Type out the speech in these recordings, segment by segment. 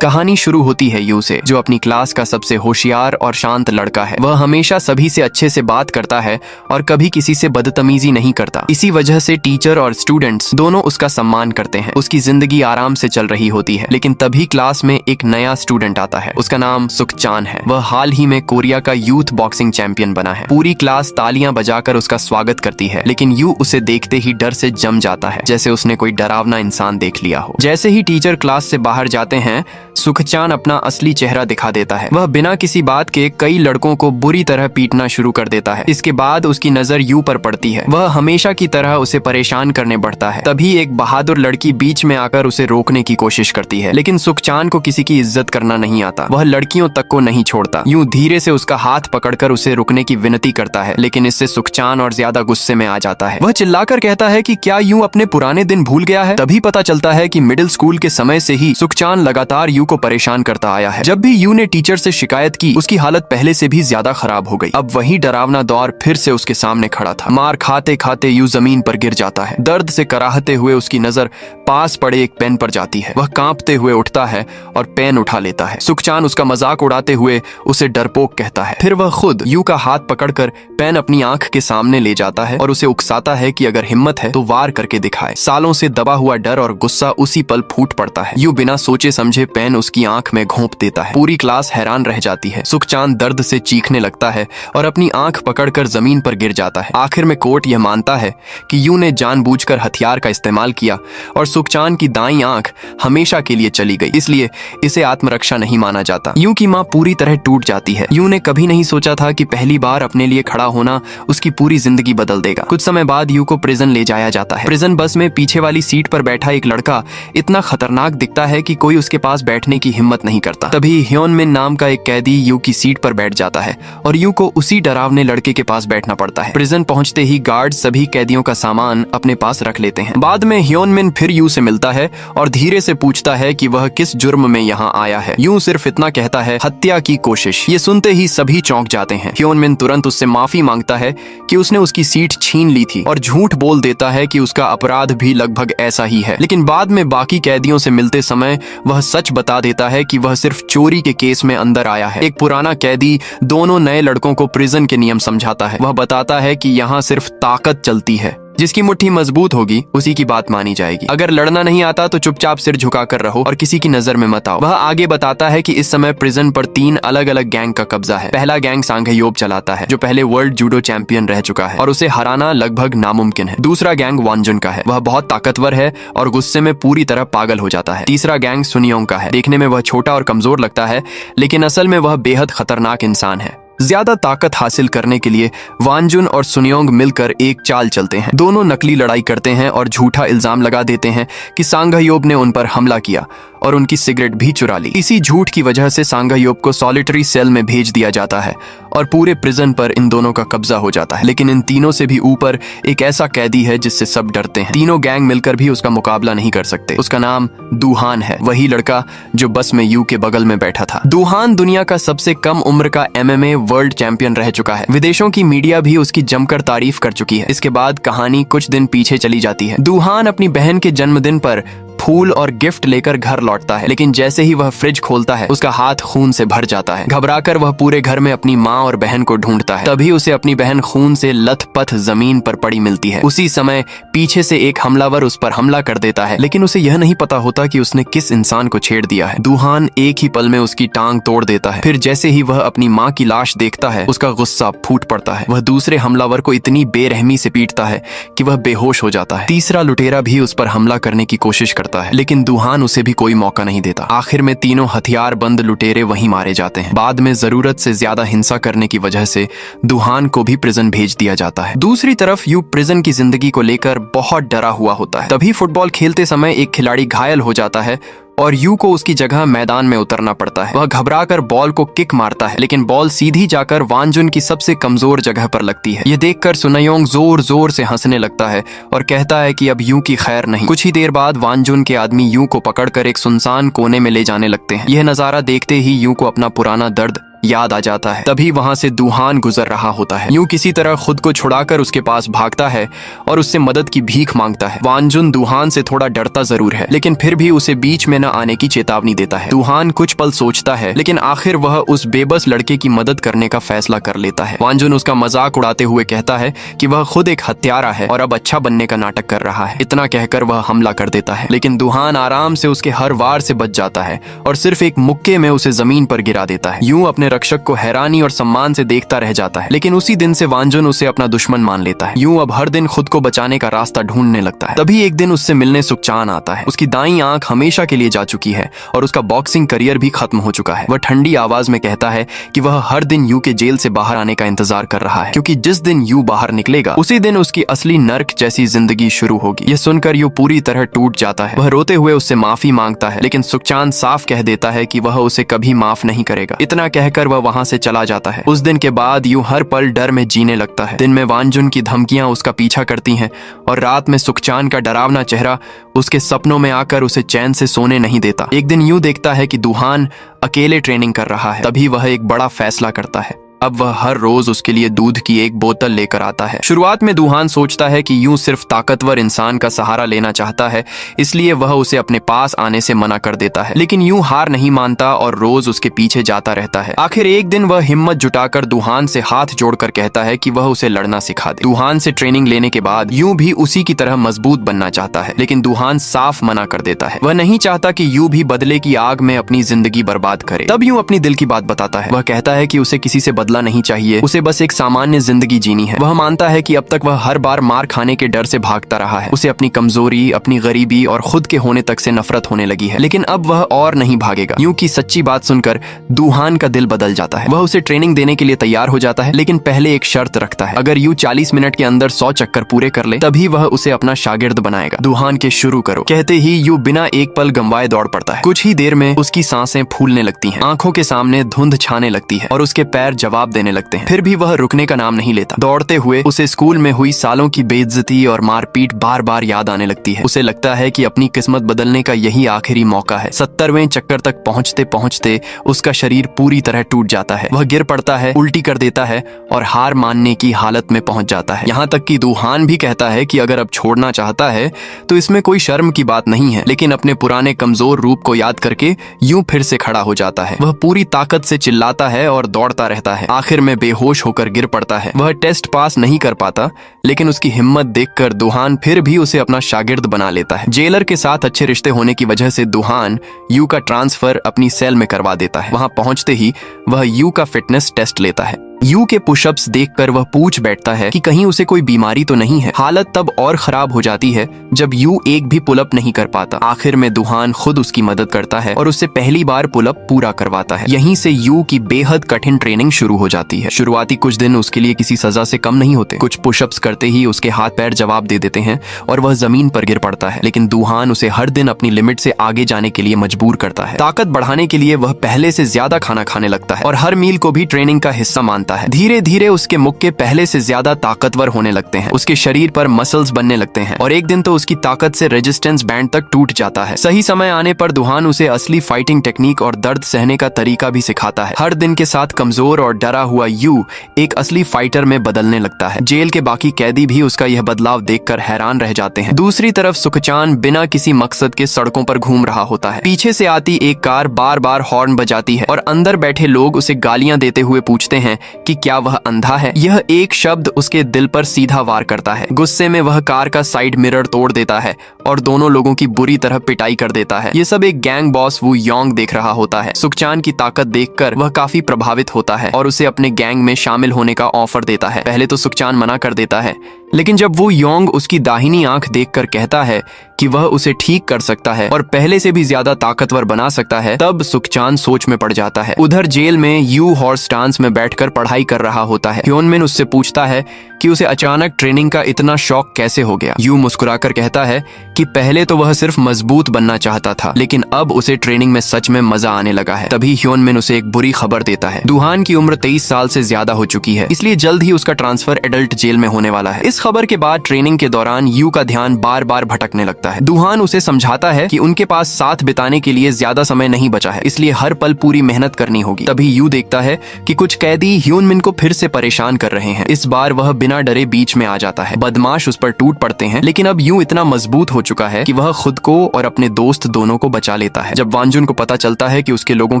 कहानी शुरू होती है यू से, जो अपनी क्लास का सबसे होशियार और शांत लड़का है। वह हमेशा सभी से अच्छे से बात करता है और कभी किसी से बदतमीजी नहीं करता। इसी वजह से टीचर और स्टूडेंट्स दोनों उसका सम्मान करते हैं। उसकी जिंदगी आराम से चल रही होती है, लेकिन तभी क्लास में एक नया स्टूडेंट आता है। उसका नाम सुखचान है। वह हाल ही में कोरिया का यूथ बॉक्सिंग चैंपियन बना है। पूरी क्लास तालियां बजाकर उसका स्वागत करती है, लेकिन यू उसे देखते ही डर से जम जाता है, जैसे उसने कोई डरावना इंसान देख लिया हो। जैसे ही टीचर क्लास से बाहर जाते हैं, सुखचान अपना असली चेहरा दिखा देता है। वह बिना किसी बात के कई लड़कों को बुरी तरह पीटना शुरू कर देता है। इसके बाद उसकी नजर यू पर पड़ती है। वह हमेशा की तरह उसे परेशान करने बढ़ता है। तभी एक बहादुर लड़की बीच में आकर उसे रोकने की कोशिश करती है, लेकिन सुखचान को किसी की इज्जत करना नहीं आता। वह लड़कियों तक को नहीं छोड़ता। यूं धीरे से उसका हाथ पकड़कर उसे रुकने की विनती करता है, लेकिन इससे सुखचान और ज्यादा गुस्से में आ जाता है। वह चिल्लाकर कहता है कि क्या यूं अपने पुराने दिन भूल गया है। तभी पता चलता है कि मिडिल स्कूल के समय से ही सुखचान लगातार यू को परेशान करता आया है। जब भी यू ने टीचर से शिकायत की, उसकी हालत पहले से भी ज्यादा खराब हो गई। अब वही डरावना दौर फिर से उसके सामने खड़ा था। मार खाते खाते यू जमीन पर गिर जाता है। दर्द से कराहते हुए उसकी नजर पास पड़े एक पेन पर जाती है। वह कांपते हुए उठता है और पेन उठा लेता है। सुखचान उसका मजाक उड़ाते हुए उसे डरपोक कहता है। फिर वह खुद यू का हाथ पकड़कर पेन अपनी आंख के सामने ले जाता है और उसे उकसाता है कि अगर हिम्मत है तो वार करके दिखाए। सालों से दबा हुआ डर और गुस्सा उसी पल फूट पड़ता है। यू बिना सोचे समझे पेन उसकी आंख में घोंप देता है। पूरी क्लास हैरान रह जाती है। सुखचान दर्द से चीखने लगता है और अपनी आंख पकड़कर जमीन पर गिर जाता है। आखिर में कोर्ट यह मानता है कि यू ने जानबूझकर हथियार का इस्तेमाल किया और सुखचान की दाईं आंख हमेशा के लिए चली गई, इसलिए इसे आत्मरक्षा नहीं माना जाता। यू की मां पूरी तरह टूट जाती है। यू ने कभी नहीं सोचा था कि पहली बार अपने लिए खड़ा होना उसकी पूरी जिंदगी बदल देगा। कुछ समय बाद यू को प्रिजन ले जाया जाता है। प्रिजन बस में पीछे वाली सीट पर बैठा एक लड़का इतना खतरनाक दिखता है कि कोई उसके पास बैठने की हिम्मत नहीं करता। तभी ह्योन मिन नाम का एक कैदी यू की सीट पर बैठ जाता है और यू को उसी डरावने लड़के के पास बैठना पड़ता है। प्रिजन पहुंचते ही गार्ड सभी कैदियों का सामान अपने पास रख लेते हैं। बाद में ह्योन मिन फिर यू से मिलता है और धीरे से पूछता है कि वह किस जुर्म में यहाँ आया है। यू सिर्फ इतना कहता है, हत्या की कोशिश। ये सुनते ही सभी चौंक जाते हैं। ह्योन मिन तुरंत उससे माफी मांगता है कि उसने उसकी सीट छीन ली थी और झूठ बोल देता है कि उसका अपराध भी लगभग ऐसा ही है। लेकिन बाद में बाकी कैदियों से मिलते समय वह सच बता देता है कि वह सिर्फ चोरी के केस में अंदर आया है। एक पुराना कैदी दोनों नए लड़कों को प्रिजन के नियम समझाता है। वह बताता है कि यहाँ सिर्फ ताकत चलती है, जिसकी मुट्ठी मजबूत होगी उसी की बात मानी जाएगी। अगर लड़ना नहीं आता तो चुपचाप सिर झुकाकर रहो और किसी की नजर में मत आओ। वह आगे बताता है कि इस समय प्रिजन पर 3 अलग अलग गैंग का कब्जा है। पहला गैंग सांघयोब चलाता है, जो पहले वर्ल्ड जूडो चैंपियन रह चुका है और उसे हराना लगभग नामुमकिन है। दूसरा गैंग वानजुन का है। वह बहुत ताकतवर है और गुस्से में पूरी तरह पागल हो जाता है। तीसरा गैंग सुनियोंग का है। देखने में वह छोटा और कमजोर लगता है, लेकिन असल में वह बेहद खतरनाक इंसान है। ज्यादा ताकत हासिल करने के लिए वानजुन और सुनियोंग मिलकर एक चाल चलते हैं। दोनों नकली लड़ाई करते हैं और झूठा इल्जाम लगा देते हैं कि सांघयोब ने उन पर हमला किया और उनकी सिगरेट भी चुरा ली। इसी झूठ की वजह से सांघयोब को सॉलिटरी सेल में भेज दिया जाता है और पूरे प्रिजन पर इन दोनों का कब्जा हो जाता है। लेकिन इन तीनों से भी ऊपर एक ऐसा कैदी है जिससे सब डरते हैं। तीनों गैंग मिलकर भी उसका मुकाबला नहीं कर सकते। उसका नाम दुहान है, वही लड़का जो बस में यू के बगल में बैठा था। दुहान दुनिया का सबसे कम उम्र का MMA वर्ल्ड चैंपियन रह चुका है। विदेशों की मीडिया भी उसकी जमकर तारीफ कर चुकी है। इसके बाद कहानी कुछ दिन पीछे चली जाती है। दुहान अपनी बहन के जन्मदिन पर फूल और गिफ्ट लेकर घर लौटता है, लेकिन जैसे ही वह फ्रिज खोलता है उसका हाथ खून से भर जाता है। घबराकर वह पूरे घर में अपनी माँ और बहन को ढूंढता है। तभी उसे अपनी बहन खून से लथपथ जमीन पर पड़ी मिलती है। उसी समय पीछे से एक हमलावर उस पर हमला कर देता है, लेकिन उसे यह नहीं पता होता कि उसने किस इंसान को छेड़ दिया है। दुहान एक ही पल में उसकी टांग तोड़ देता है। फिर जैसे ही वह अपनी माँ की लाश देखता है उसका गुस्सा फूट पड़ता है। वह दूसरे हमलावर को इतनी बेरहमी से पीटता है कि वह बेहोश हो जाता है। तीसरा लुटेरा भी उस पर हमला करने की कोशिश करता है, लेकिन दुहान उसे भी कोई मौका नहीं देता। आखिर में तीनों हथियारबंद लुटेरे वहीं मारे जाते हैं। बाद में जरूरत से ज्यादा हिंसा करने की वजह से दुहान को भी प्रिजन भेज दिया जाता है। दूसरी तरफ यू प्रिजन की जिंदगी को लेकर बहुत डरा हुआ होता है। तभी फुटबॉल खेलते समय एक खिलाड़ी घायल हो जाता है और यू को उसकी जगह मैदान में उतरना पड़ता है। वह घबराकर बॉल को किक मारता है, लेकिन बॉल सीधी जाकर वानजुन की सबसे कमजोर जगह पर लगती है। यह देखकर सुनियोंग जोर जोर से हंसने लगता है और कहता है कि अब यू की खैर नहीं। कुछ ही देर बाद वानजुन के आदमी यू को पकड़कर एक सुनसान कोने में ले जाने लगते हैं। यह नजारा देखते ही यू को अपना पुराना दर्द याद आ जाता है। तभी वहां से दुहान गुजर रहा होता है। यूं किसी तरह खुद को छुड़ाकर उसके पास भागता है और उससे मदद की भीख मांगता है। वांजुन दुहान से थोड़ा डरता जरूर है, लेकिन फिर भी उसे बीच में न आने की चेतावनी देता है। दुहान कुछ पल सोचता है, लेकिन आखिर वह उस बेबस लड़के की मदद करने का फैसला कर लेता है। वांजुन उसका मजाक उड़ाते हुए कहता है कि वह खुद एक हत्यारा है और अब अच्छा बनने का नाटक कर रहा है। इतना कहकर वह हमला कर देता है, लेकिन दुहान आराम से उसके हर वार से बच जाता है और सिर्फ एक मुक्के में उसे जमीन पर गिरा देता है। यूं अपने रक्षक को हैरानी और सम्मान से देखता रह जाता है, लेकिन उसी दिन से वांजुन उसे अपना दुश्मन मान लेता है। यूं अब हर दिन खुद को बचाने का रास्ता ढूंढने लगता है। तभी एक दिन उससे मिलने सुखचान आता है। उसकी दाईं आंख हमेशा के लिए जा चुकी है और उसका बॉक्सिंग करियर भी खत्म हो चुका है। वह ठंडी आवाज में कहता है कि वह हर दिन यू के जेल से बाहर आने का इंतजार कर रहा है, क्योंकि जिस दिन यू बाहर निकलेगा उसी दिन उसकी असली नर्क जैसी जिंदगी शुरू होगी। यह सुनकर यू पूरी तरह टूट जाता है। वह रोते हुए उससे माफी मांगता है, लेकिन सुखचान साफ कह देता है कि वह उसे कभी माफ नहीं करेगा। इतना कहकर वह वहां से चला जाता है। उस दिन के बाद यू हर पल डर में जीने लगता है। दिन में वांजुन की धमकियां उसका पीछा करती हैं और रात में सुखचान का डरावना चेहरा उसके सपनों में आकर उसे चैन से सोने नहीं देता। एक दिन यू देखता है कि दुहान अकेले ट्रेनिंग कर रहा है। तभी वह एक बड़ा फैसला करता है। अब वह हर रोज उसके लिए दूध की एक बोतल लेकर आता है। शुरुआत में दुहान सोचता है कि यूं सिर्फ ताकतवर इंसान का सहारा लेना चाहता है, इसलिए वह उसे अपने पास आने से मना कर देता है, लेकिन यूं हार नहीं मानता और रोज उसके पीछे जाता रहता है। आखिर एक दिन वह हिम्मत जुटाकर दुहान से हाथ जोड़कर कहता है कि वह उसे लड़ना सिखा दे। दुहान से ट्रेनिंग लेने के बाद यूं भी उसी की तरह मजबूत बनना चाहता है, लेकिन दुहान साफ मना कर देता है। वह नहीं चाहता कि यूं भी बदले की आग में अपनी जिंदगी बर्बाद करे। तब यूं अपनी दिल की बात बताता है। वह कहता है कि उसे किसी से बदला नहीं चाहिए, उसे बस एक सामान्य जिंदगी जीनी है। वह मानता है कि अब तक वह हर बार मार खाने के डर से भागता रहा है। उसे अपनी कमजोरी, अपनी गरीबी और खुद के होने तक से नफरत होने लगी है, लेकिन अब वह और नहीं भागेगा। यूं की सच्ची बात सुनकर दुहान का दिल बदल जाता है। वह उसे ट्रेनिंग देने के लिए तैयार हो जाता है, लेकिन पहले एक शर्त रखता है। अगर यू 40 मिनट के अंदर 100 चक्कर पूरे कर ले, तभी वह उसे अपना शागिर्द बनाएगा। दुहान के शुरू करो कहते ही यू बिना एक पल गंवाए दौड़ पड़ता है। कुछ ही देर में उसकी सांसें फूलने लगती हैं, आंखों के सामने धुंध छाने लगती है और उसके पैर जवाब देने लगते हैं। फिर भी वह रुकने का नाम नहीं लेता। दौड़ते हुए उसे स्कूल में हुई सालों की बेइज्जती और मारपीट बार बार याद आने लगती है। उसे लगता है कि अपनी किस्मत बदलने का यही आखिरी मौका है। 70वें चक्कर तक पहुंचते पहुंचते उसका शरीर पूरी तरह टूट जाता है। वह गिर पड़ता है, उल्टी कर देता है और हार मानने की हालत में पहुंच जाता है। यहाँ तक कि दुहान भी कहता है कि अगर अब छोड़ना चाहता है तो इसमें कोई शर्म की बात नहीं है, लेकिन अपने पुराने कमजोर रूप को याद करके यूं फिर से खड़ा हो जाता है। वह पूरी ताकत से चिल्लाता है और दौड़ता रहता है। आखिर में बेहोश होकर गिर पड़ता है। वह टेस्ट पास नहीं कर पाता, लेकिन उसकी हिम्मत देखकर दुहान फिर भी उसे अपना शागिर्द बना लेता है। जेलर के साथ अच्छे रिश्ते होने की वजह से दुहान यू का ट्रांसफर अपनी सेल में करवा देता है। वहां पहुंचते ही वह यू का फिटनेस टेस्ट लेता है। यू के पुशअप्स देखकर वह पूछ बैठता है कि कहीं उसे कोई बीमारी तो नहीं है। हालत तब और खराब हो जाती है जब यू एक भी पुलअप नहीं कर पाता। आखिर में दुहान खुद उसकी मदद करता है और उससे पहली बार पुलअप पूरा करवाता है। यहीं से यू की बेहद कठिन ट्रेनिंग शुरू हो जाती है। शुरुआती कुछ दिन उसके लिए किसी सजा से कम नहीं होते। कुछ पुशअप्स करते ही उसके हाथ पैर जवाब दे देते हैं और वह जमीन पर गिर पड़ता है, लेकिन दुहान उसे हर दिन अपनी लिमिट से आगे जाने के लिए मजबूर करता है। ताकत बढ़ाने के लिए वह पहले से ज्यादा खाना खाने लगता है और हर मील को भी ट्रेनिंग का हिस्सा मानता है। धीरे धीरे उसके मुक्के पहले से ज्यादा ताकतवर होने लगते हैं। उसके शरीर पर मसल्स बनने लगते हैं और एक दिन तो उसकी ताकत से रेजिस्टेंस बैंड तक टूट जाता है। सही समय आने पर दुहान उसे असली फाइटिंग टेक्निक और दर्द सहने का तरीका भी सिखाता है। हर दिन के साथ कमजोर और डरा हुआ यू एक असली फाइटर में बदलने लगता है। जेल के बाकी कैदी भी उसका यह बदलाव देखकर हैरान रह जाते हैं। दूसरी तरफ सुखचान बिना किसी मकसद के सड़कों पर घूम रहा होता है। पीछे से आती एक कार बार बार हॉर्न बजाती है और अंदर बैठे लोग उसे गालियां देते हुए पूछते हैं कि क्या वह अंधा है। यह एक शब्द उसके दिल पर सीधा वार करता है। गुस्से में वह कार का साइड मिरर तोड़ देता है और दोनों लोगों की बुरी तरह पिटाई कर देता है। ये सब एक गैंग बॉस वू योंग देख रहा होता है। सुखचान की ताकत देखकर वह काफी प्रभावित होता है और उसे अपने गैंग में शामिल होने का ऑफर देता है। पहले तो सुखचान मना कर देता है, लेकिन जब वो योंग उसकी दाहिनी आंख देखकर कहता है कि वह उसे ठीक कर सकता है और पहले से भी ज्यादा ताकतवर बना सकता है, तब सुखचान सोच में पड़ जाता है। उधर जेल में यू हॉर्स डांस में बैठकर पढ़ाई कर रहा होता है। ह्योनमिन उससे पूछता है कि उसे अचानक ट्रेनिंग का इतना शौक कैसे हो गया। यू मुस्कुराकर कहता है कि पहले तो वह सिर्फ मजबूत बनना चाहता था, लेकिन अब उसे ट्रेनिंग में सच में मजा आने लगा है। तभी ह्योनमिन उसे एक बुरी खबर देता है। दुहान की उम्र 23 साल से ज्यादा हो चुकी है, इसलिए जल्द ही उसका ट्रांसफर एडल्ट जेल में होने वाला है। इस इस खबर के बाद ट्रेनिंग के दौरान यू का ध्यान बार बार भटकने लगता है। दुहान उसे समझाता है कि उनके पास साथ बिताने के लिए ज्यादा समय नहीं बचा है, इसलिए हर पल पूरी मेहनत करनी होगी। तभी यू देखता है कि कुछ कैदी ह्यूनमिन को फिर से परेशान कर रहे हैं। इस बार वह बिना डरे बीच में आ जाता है। बदमाश उस पर टूट पड़ते हैं, लेकिन अब यू इतना मजबूत हो चुका है कि वह खुद को और अपने दोस्त दोनों को बचा लेता है। जब वांजुन को पता चलता है कि उसके लोगों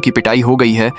की पिटाई हो गई है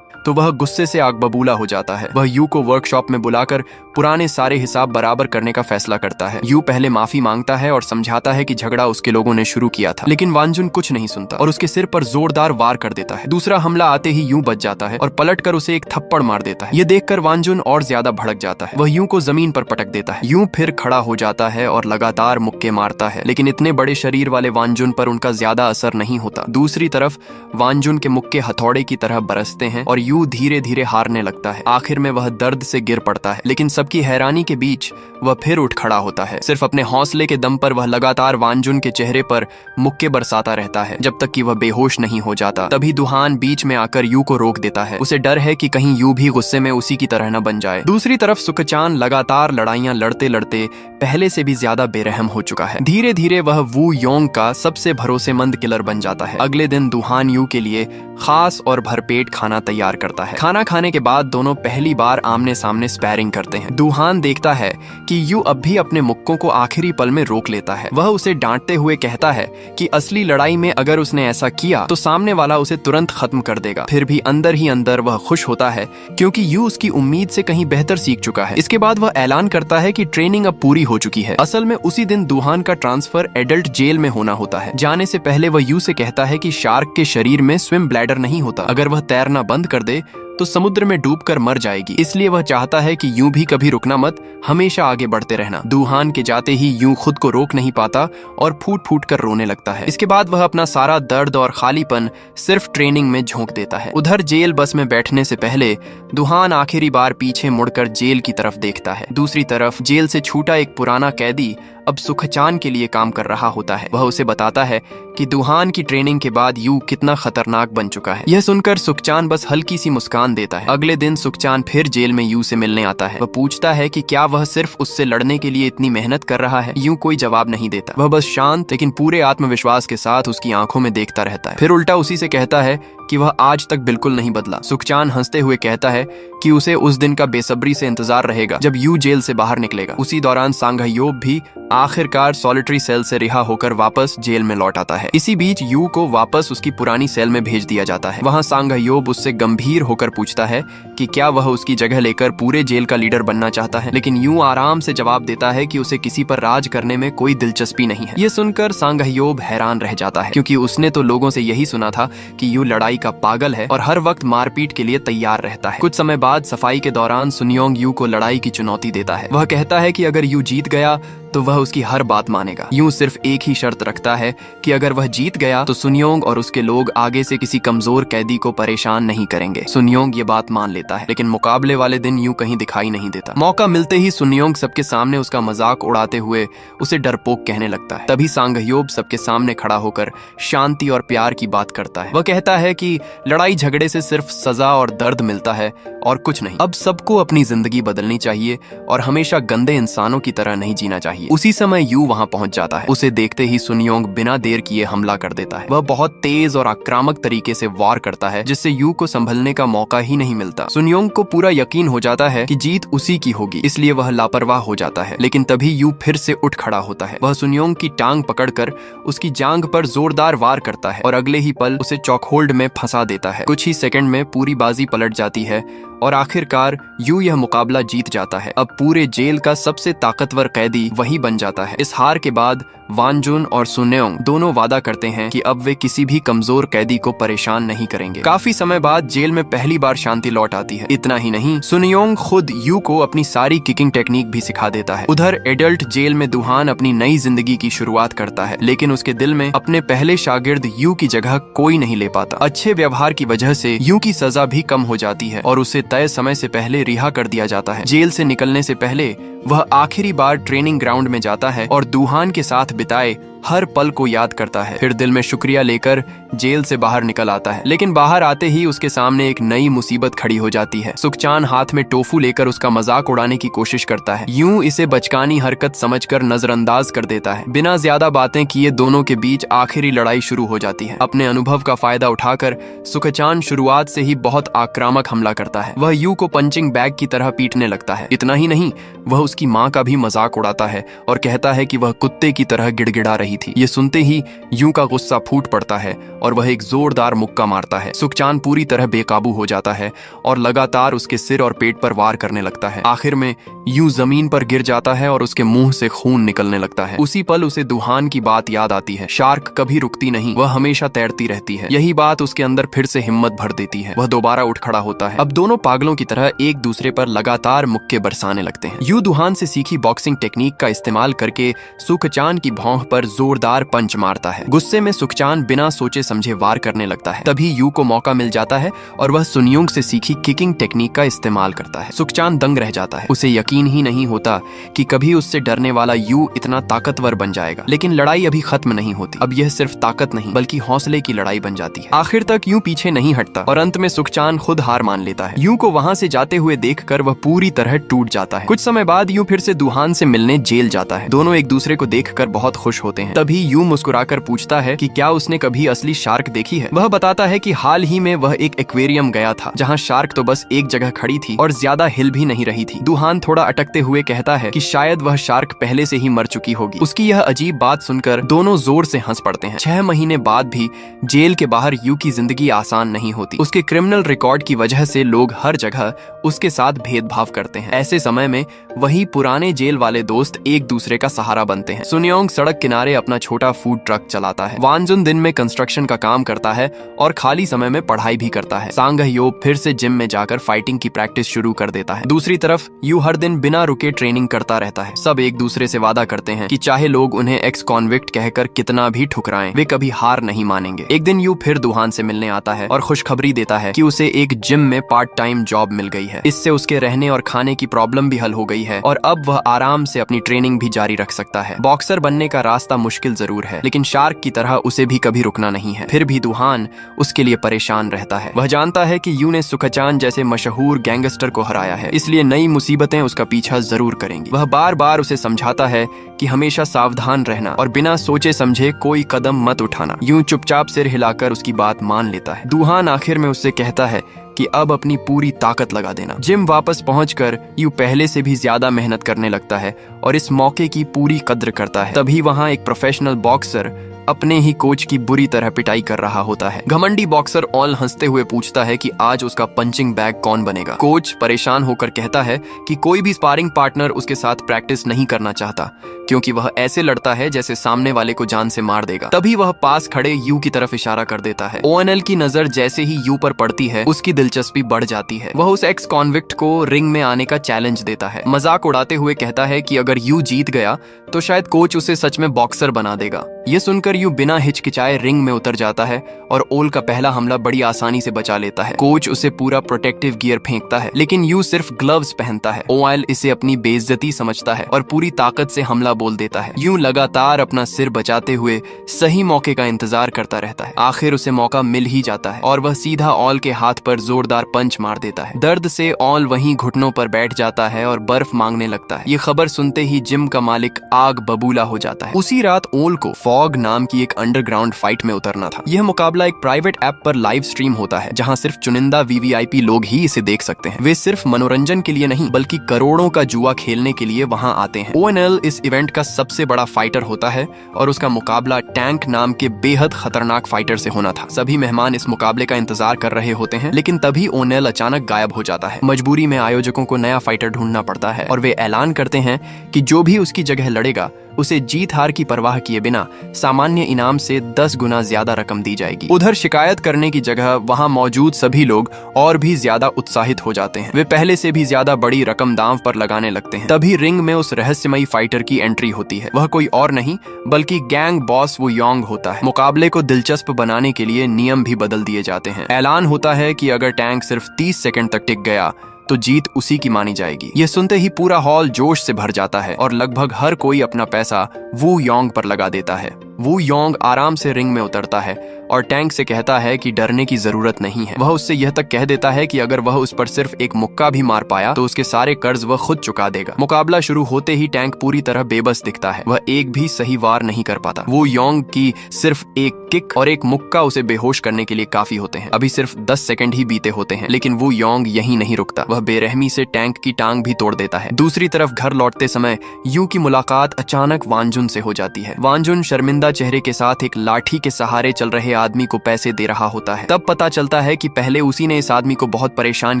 तो वह गुस्से से आग बबूला हो जाता है। वह यू को वर्कशॉप में बुलाकर पुराने सारे हिसाब बराबर करने का फैसला करता है। यू पहले माफी मांगता है और समझाता है कि झगड़ा उसके लोगों ने शुरू किया था, लेकिन वांजुन कुछ नहीं सुनता और उसके सिर पर जोरदार वार कर देता है। दूसरा हमला आते ही यू बच जाता है और पलटकर उसे एक थप्पड़ मार देता है। ये देखकर वांजुन और ज्यादा भड़क जाता है। वह यू को जमीन पर पटक देता है। यू फिर खड़ा हो जाता है और लगातार मुक्के मारता है, लेकिन इतने बड़े शरीर वाले वांजुन पर उनका ज्यादा असर नहीं होता। दूसरी तरफ वांजुन के मुक्के हथौड़े की तरह बरसते हैं और यू धीरे धीरे हारने लगता है। आखिर में वह दर्द से गिर पड़ता है, लेकिन सबकी हैरानी के बीच वह फिर उठ खड़ा होता है। सिर्फ अपने हौसले के दम पर वह लगातार वांजुन के चेहरे पर मुक्के बरसाता रहता है जब तक कि वह बेहोश नहीं हो जाता। तभी दुहान बीच में आकर यू को रोक देता है। उसे डर है कि कहीं यू भी गुस्से में उसी की तरह न बन जाए। दूसरी तरफ सुखचान लगातार लड़ाइयां लड़ते लड़ते पहले से भी ज्यादा बेरहम हो चुका है। धीरे धीरे वह वू योंग का सबसे भरोसेमंद किलर बन जाता है। अगले दिन दुहान यू के लिए खास और भरपेट खाना तैयार करता है। खाना खाने के बाद दोनों पहली बार आमने सामने स्पैरिंग करते हैं। दुहान देखता है कि यू अब भी अपने मुक्कों को आखिरी पल में रोक लेता है। वह उसे डांटते हुए कहता है कि असली लड़ाई में अगर उसने ऐसा किया तो सामने वाला उसे तुरंत खत्म कर देगा। फिर भी अंदर ही अंदर वह खुश होता है क्योंकि यू उसकी उम्मीद से कहीं बेहतर सीख चुका है। इसके बाद वह ऐलान करता है कि ट्रेनिंग अब पूरी हो चुकी है। असल में उसी दिन दुहान का ट्रांसफर एडल्ट जेल में होना होता है। जाने से पहले वह यू से कहता है कि शार्क के शरीर में स्विम ब्लैडर नहीं होता। अगर वह तैरना बंद कर दे तो समुद्र में डूबकर मर जाएगी। इसलिए वह चाहता है कि यूं भी कभी रुकना मत, हमेशा आगे बढ़ते रहना। दुहान के जाते ही यूं खुद को रोक नहीं पाता और फूट फूट कर रोने लगता है। इसके बाद वह अपना सारा दर्द और खालीपन सिर्फ ट्रेनिंग में झोंक देता है। उधर जेल बस में बैठने से पहले दुहान आखिरी बार पीछे मुड़कर जेल की तरफ देखता है। दूसरी तरफ जेल से छूटा एक पुराना कैदी अब सुखचान के लिए काम कर रहा होता है। वह उसे बताता है कि दुहान की ट्रेनिंग के बाद यू कितना खतरनाक बन चुका है। यह सुनकर सुखचान बस हल्की सी मुस्कान देता है। अगले दिन सुखचान फिर जेल में यू से मिलने आता है। वह पूछता है कि क्या वह सिर्फ उससे लड़ने के लिए इतनी मेहनत कर रहा है। यू कोई जवाब नहीं देता। वह बस शांत लेकिन पूरे आत्मविश्वास के साथ उसकी आंखों में देखता रहता है। फिर उल्टा उसी से कहता है कि वह आज तक बिल्कुल नहीं बदला। सुखचान हंसते हुए कहता है कि उसे उस दिन का बेसब्री से इंतजार रहेगा जब यू जेल से बाहर निकलेगा। उसी दौरान सांघयोब भी आखिरकार सॉलिटरी सेल से रिहा होकर वापस जेल में लौट आता है। इसी बीच यू को वापस उसकी पुरानी सेल में भेज दिया जाता है। वहां सांघयोब उससे गंभीर होकर पूछता है कि क्या वह उसकी जगह लेकर पूरे जेल का लीडर बनना चाहता है, लेकिन यू आराम से जवाब देता है कि उसे किसी पर राज करने में कोई दिलचस्पी नहीं है। ये सुनकर सांघयोब हैरान रह जाता है क्योंकि उसने तो लोगों से यही सुना था कि यू लड़ाई का पागल है और हर वक्त मारपीट के लिए तैयार रहता है। कुछ समय बाद सफाई के दौरान सुनियोंग यू को लड़ाई की चुनौती देता है। वह कहता है कि अगर यू जीत गया तो वह उसकी हर बात मानेगा। यूं सिर्फ एक ही शर्त रखता है कि अगर वह जीत गया तो सुनियोंग और उसके लोग आगे से किसी कमजोर कैदी को परेशान नहीं करेंगे। सुनियोंग ये बात मान लेता है, लेकिन मुकाबले वाले दिन यूं कहीं दिखाई नहीं देता। मौका मिलते ही सुनियोंग सबके सामने उसका मजाक उड़ाते हुए उसे डरपोक कहने लगता है। तभी सांघयोब सबके सामने खड़ा होकर शांति और प्यार की बात करता है। वह कहता है कि लड़ाई झगड़े से सिर्फ सजा और दर्द मिलता है और कुछ नहीं। अब सबको अपनी जिंदगी बदलनी चाहिए और हमेशा गंदे इंसानों की तरह नहीं जीना चाहिए। उसी समय यू वहां पहुंच जाता है। उसे देखते ही सुनियोंग बिना देर किए हमला कर देता है। वह बहुत तेज और आक्रामक तरीके से वार करता है जिससे यू को संभलने का मौका ही नहीं मिलता। सुनियोंग को पूरा यकीन हो जाता है कि जीत उसी की होगी, इसलिए वह लापरवाह हो जाता है। लेकिन तभी यू फिर से उठ खड़ा होता है। वह सुनियोंग की टांग पकड़कर उसकी जांघ पर जोरदार वार करता है और अगले ही पल उसे चॉकहोल्ड में फंसा देता है। कुछ ही सेकंड में पूरी बाजी पलट जाती है और आखिरकार यू यह मुकाबला जीत जाता है। अब पूरे जेल का सबसे ताकतवर कैदी वही बन जाता है। इस हार के बाद वांजुन और सुनियोंग दोनों वादा करते हैं कि अब वे किसी भी कमजोर कैदी को परेशान नहीं करेंगे। काफी समय बाद जेल में पहली बार शांति लौट आती है। इतना ही नहीं, सुनियोंग खुद यू को अपनी सारी किकिंग टेक्निक भी सिखा देता है। उधर एडल्ट जेल में दुहान अपनी नई जिंदगी की शुरुआत करता है, लेकिन उसके दिल में अपने पहले शागिर्द यू की जगह कोई नहीं ले पाता। अच्छे व्यवहार की वजह से यू की सजा भी कम हो जाती है और उसे तय समय से पहले रिहा कर दिया जाता है। जेल से निकलने से पहले वह आखिरी बार ट्रेनिंग ग्राउंड में जाता है और दुहान के साथ बिताए हर पल को याद करता है। फिर दिल में शुक्रिया लेकर जेल से बाहर निकल आता है, लेकिन बाहर आते ही उसके सामने एक नई मुसीबत खड़ी हो जाती है। सुखचान हाथ में टोफू लेकर उसका मजाक उड़ाने की कोशिश करता है। यूं इसे बचकानी हरकत समझकर नजरअंदाज कर देता है। बिना ज्यादा बातें किए दोनों के बीच आखिरी लड़ाई शुरू हो जाती है। अपने अनुभव का फायदा उठाकर सुखचान शुरुआत से ही बहुत आक्रामक हमला करता है। वह यू को पंचिंग बैग की तरह पीटने लगता है। इतना ही नहीं, वह उसकी माँ का भी मजाक उड़ाता है और कहता है कि वह कुत्ते की तरह गिड़गिड़ा रही थी। ये सुनते ही यूं का गुस्सा फूट पड़ता है और वह एक जोरदार मुक्का मारता है। सुखचान पूरी तरह बेकाबू हो जाता है और लगातार उसके सिर और पेट पर वार करने लगता है। आखिर में यूं जमीन पर गिर जाता है और उसके मुंह से खून निकलने लगता है। उसी पल उसे दुहान की बात याद आती है। शार्क कभी रुकती नहीं, वह हमेशा तैरती रहती है। यही बात उसके अंदर फिर से हिम्मत भर देती है। वह दोबारा उठ खड़ा होता है। अब दोनों पागलों की तरह एक दूसरे पर लगातार मुक्के बरसाने लगते हैं। यूं दुहान से सीखी बॉक्सिंग टेक्निक का इस्तेमाल करके सुखचान की भौं पर जोरदार पंच मारता है। गुस्से में सुखचान बिना सोचे समझे वार करने लगता है। तभी यू को मौका मिल जाता है और वह सुनयुंग से सीखी किकिंग टेक्निक का इस्तेमाल करता है। सुखचान दंग रह जाता है। उसे यकीन ही नहीं होता कि कभी उससे डरने वाला यू इतना ताकतवर बन जाएगा। लेकिन लड़ाई अभी खत्म नहीं होती। अब यह सिर्फ ताकत नहीं बल्कि हौसले की लड़ाई बन जाती है। आखिर तक यूं पीछे नहीं हटता और अंत में सुखचान खुद हार मान लेता है। यू को वहां से जाते हुए देखकर वह पूरी तरह टूट जाता है। कुछ समय बाद यू फिर से दुहान से मिलने जेल जाता है। दोनों एक दूसरे को देखकर बहुत खुश होते हैं। तभी यू मुस्कुराकर पूछता है कि क्या उसने कभी असली शार्क देखी है। वह बताता है कि हाल ही में वह एक एक्वेरियम गया था जहां शार्क तो बस एक जगह खड़ी थी और ज्यादा हिल भी नहीं रही थी। दुहान थोड़ा अटकते हुए कहता है कि शायद वह शार्क पहले से ही मर चुकी होगी। उसकी यह अजीब बात सुनकर दोनों जोर से हंस पड़ते हैं। 6 महीने बाद भी जेल के बाहर यू की जिंदगी आसान नहीं होती। उसके क्रिमिनल रिकॉर्ड की वजह से लोग हर जगह उसके साथ भेदभाव करते हैं। ऐसे समय में वही पुराने जेल वाले दोस्त एक दूसरे का सहारा बनते हैं। सुनयोंग सड़क किनारे अपना छोटा फूड ट्रक चलाता है। वानजुन दिन में कंस्ट्रक्शन का काम करता है और खाली समय में पढ़ाई भी करता है। सांगह्यो फिर से जिम में जाकर फाइटिंग की प्रैक्टिस शुरू कर देता है। दूसरी तरफ यू हर दिन बिना रुके ट्रेनिंग करता रहता है। सब एक दूसरे से वादा करते हैं कि चाहे लोग उन्हें एक्स कॉन्विक्ट कहकर कितना भी ठुकराएं, वे कभी हार नहीं मानेंगे। एक दिन यू फिर दुहान से मिलने आता है और खुशखबरी देता है कि उसे एक जिम में पार्ट टाइम जॉब मिल गई है। इससे उसके रहने और खाने की प्रॉब्लम भी हल हो गई है और अब वह आराम से अपनी ट्रेनिंग भी जारी रख सकता है। बॉक्सर बनने का रास्ता मुश्किल जरूर है, लेकिन शार्क की तरह उसे भी कभी रुकना नहीं है। फिर भी दुहान उसके लिए परेशान रहता है। वह जानता है कि यू ने सुखचान जैसे मशहूर गैंगस्टर को हराया है, इसलिए नई मुसीबतें उसका पीछा जरूर करेंगी। वह बार बार उसे समझाता है कि हमेशा सावधान रहना और बिना सोचे समझे कोई कदम मत उठाना। यूं चुपचाप सिर हिलाकर उसकी बात मान लेता है। दुहान आखिर में उससे कहता है कि अब अपनी पूरी ताकत लगा देना। जिम वापस पहुंचकर यू पहले से भी ज्यादा मेहनत करने लगता है और इस मौके की पूरी कद्र करता है। तभी वहां एक प्रोफेशनल बॉक्सर अपने ही कोच की बुरी तरह पिटाई कर रहा होता है। घमंडी बॉक्सर ऑल हंसते हुए पूछता है कि आज उसका पंचिंग बैग कौन बनेगा। कोच परेशान होकर कहता है कि कोई भी स्पारिंग पार्टनर उसके साथ प्रैक्टिस नहीं करना चाहता, क्योंकि वह ऐसे लड़ता है जैसे सामने वाले को जान से मार देगा। तभी वह पास खड़े यू की तरफ इशारा कर देता है। ओएनएल की नजर जैसे ही यू पर पड़ती है, उसकी दिलचस्पी बढ़ जाती है। वह उस एक्स कॉन्विक्ट को रिंग में आने का चैलेंज देता है। मजाक उड़ाते हुए कहता है कि अगर यू जीत गया तो शायद कोच उसे सच में बॉक्सर बना देगा। ये सुनकर यू बिना हिचकिचाए रिंग में उतर जाता है और ओल का पहला हमला बड़ी आसानी से बचा लेता है। कोच उसे पूरा प्रोटेक्टिव गियर फेंकता है, लेकिन यू सिर्फ ग्लव्स पहनता है। ओएल इसे अपनी बेइज्जती समझता है और पूरी ताकत से हमला बोल देता है। यू लगातार अपना सिर बचाते हुए सही मौके का इंतजार करता रहता है। आखिर उसे मौका मिल ही जाता है और वह सीधा ऑल के हाथ पर जोरदार पंच मार देता है। दर्द से ऑल वहीं घुटनों पर बैठ जाता है और बर्फ मांगने लगता है। ये खबर सुनते ही जिम का मालिक आग बबूला हो जाता है। उसी रात ओल को फॉग नाम की एक अंडरग्राउंड फाइट में उतरना था। यह मुकाबला एक प्राइवेट ऐप पर लाइव स्ट्रीम होता है, जहां सिर्फ चुनिंदा वीवीआईपी लोग ही इसे देख सकते हैं। वे सिर्फ मनोरंजन के लिए नहीं बल्कि करोड़ों का जुआ खेलने के लिए वहां आते हैं। ओएनएल इस इवेंट का सबसे बड़ा फाइटर होता है और उसका मुकाबला टैंक नाम के बेहद खतरनाक फाइटर से होना था। सभी मेहमान इस मुकाबले का इंतजार कर रहे होते हैं, लेकिन तभी ओएनएल अचानक गायब हो जाता है। मजबूरी में आयोजकों को नया फाइटर ढूंढना पड़ता है और वे ऐलान करते हैं कि जो भी उसकी जगह लड़ेगा उसे जीत हार की परवाह किए बिना सामान्य इनाम से 10 गुना ज्यादा रकम दी जाएगी। उधर शिकायत करने की जगह वहां मौजूद सभी लोग और भी ज्यादा उत्साहित हो जाते हैं। वे पहले से भी ज्यादा बड़ी रकम दांव पर लगाने लगते हैं। तभी रिंग में उस रहस्यमयी फाइटर की एंट्री होती है। वह कोई और नहीं बल्कि गैंग बॉस वू योंग होता है। मुकाबले को दिलचस्प बनाने के लिए नियम भी बदल दिए जाते हैं। ऐलान होता है कि अगर टैंक सिर्फ 30 सेकंड तक टिक गया तो जीत उसी की मानी जाएगी। ये सुनते ही पूरा हॉल जोश से भर जाता है और लगभग हर कोई अपना पैसा वू योंग पर लगा देता है। वू योंग आराम से रिंग में उतरता है और टैंक से कहता है कि डरने की जरूरत नहीं है। वह उससे यह तक कह देता है कि अगर वह उस पर सिर्फ एक मुक्का भी मार पाया तो उसके सारे कर्ज वह खुद चुका देगा। मुकाबला शुरू होते ही टैंक पूरी तरह बेबस दिखता है। वह एक भी सही वार नहीं कर पाता। वू योंग की सिर्फ एक किक और एक मुक्का उसे बेहोश करने के लिए काफी होते हैं। अभी सिर्फ 10 सेकंड ही बीते होते हैं, लेकिन वू योंग यहीं नहीं रुकता। वह बेरहमी से टैंक की टांग भी तोड़ देता है। दूसरी तरफ घर लौटते समय यू की मुलाकात अचानक वांजुन से हो जाती है। वांजुन शर्मिंदा चेहरे के साथ एक लाठी के सहारे चल रहे आदमी को पैसे दे रहा होता है। तब पता चलता है कि पहले उसी ने इस आदमी को बहुत परेशान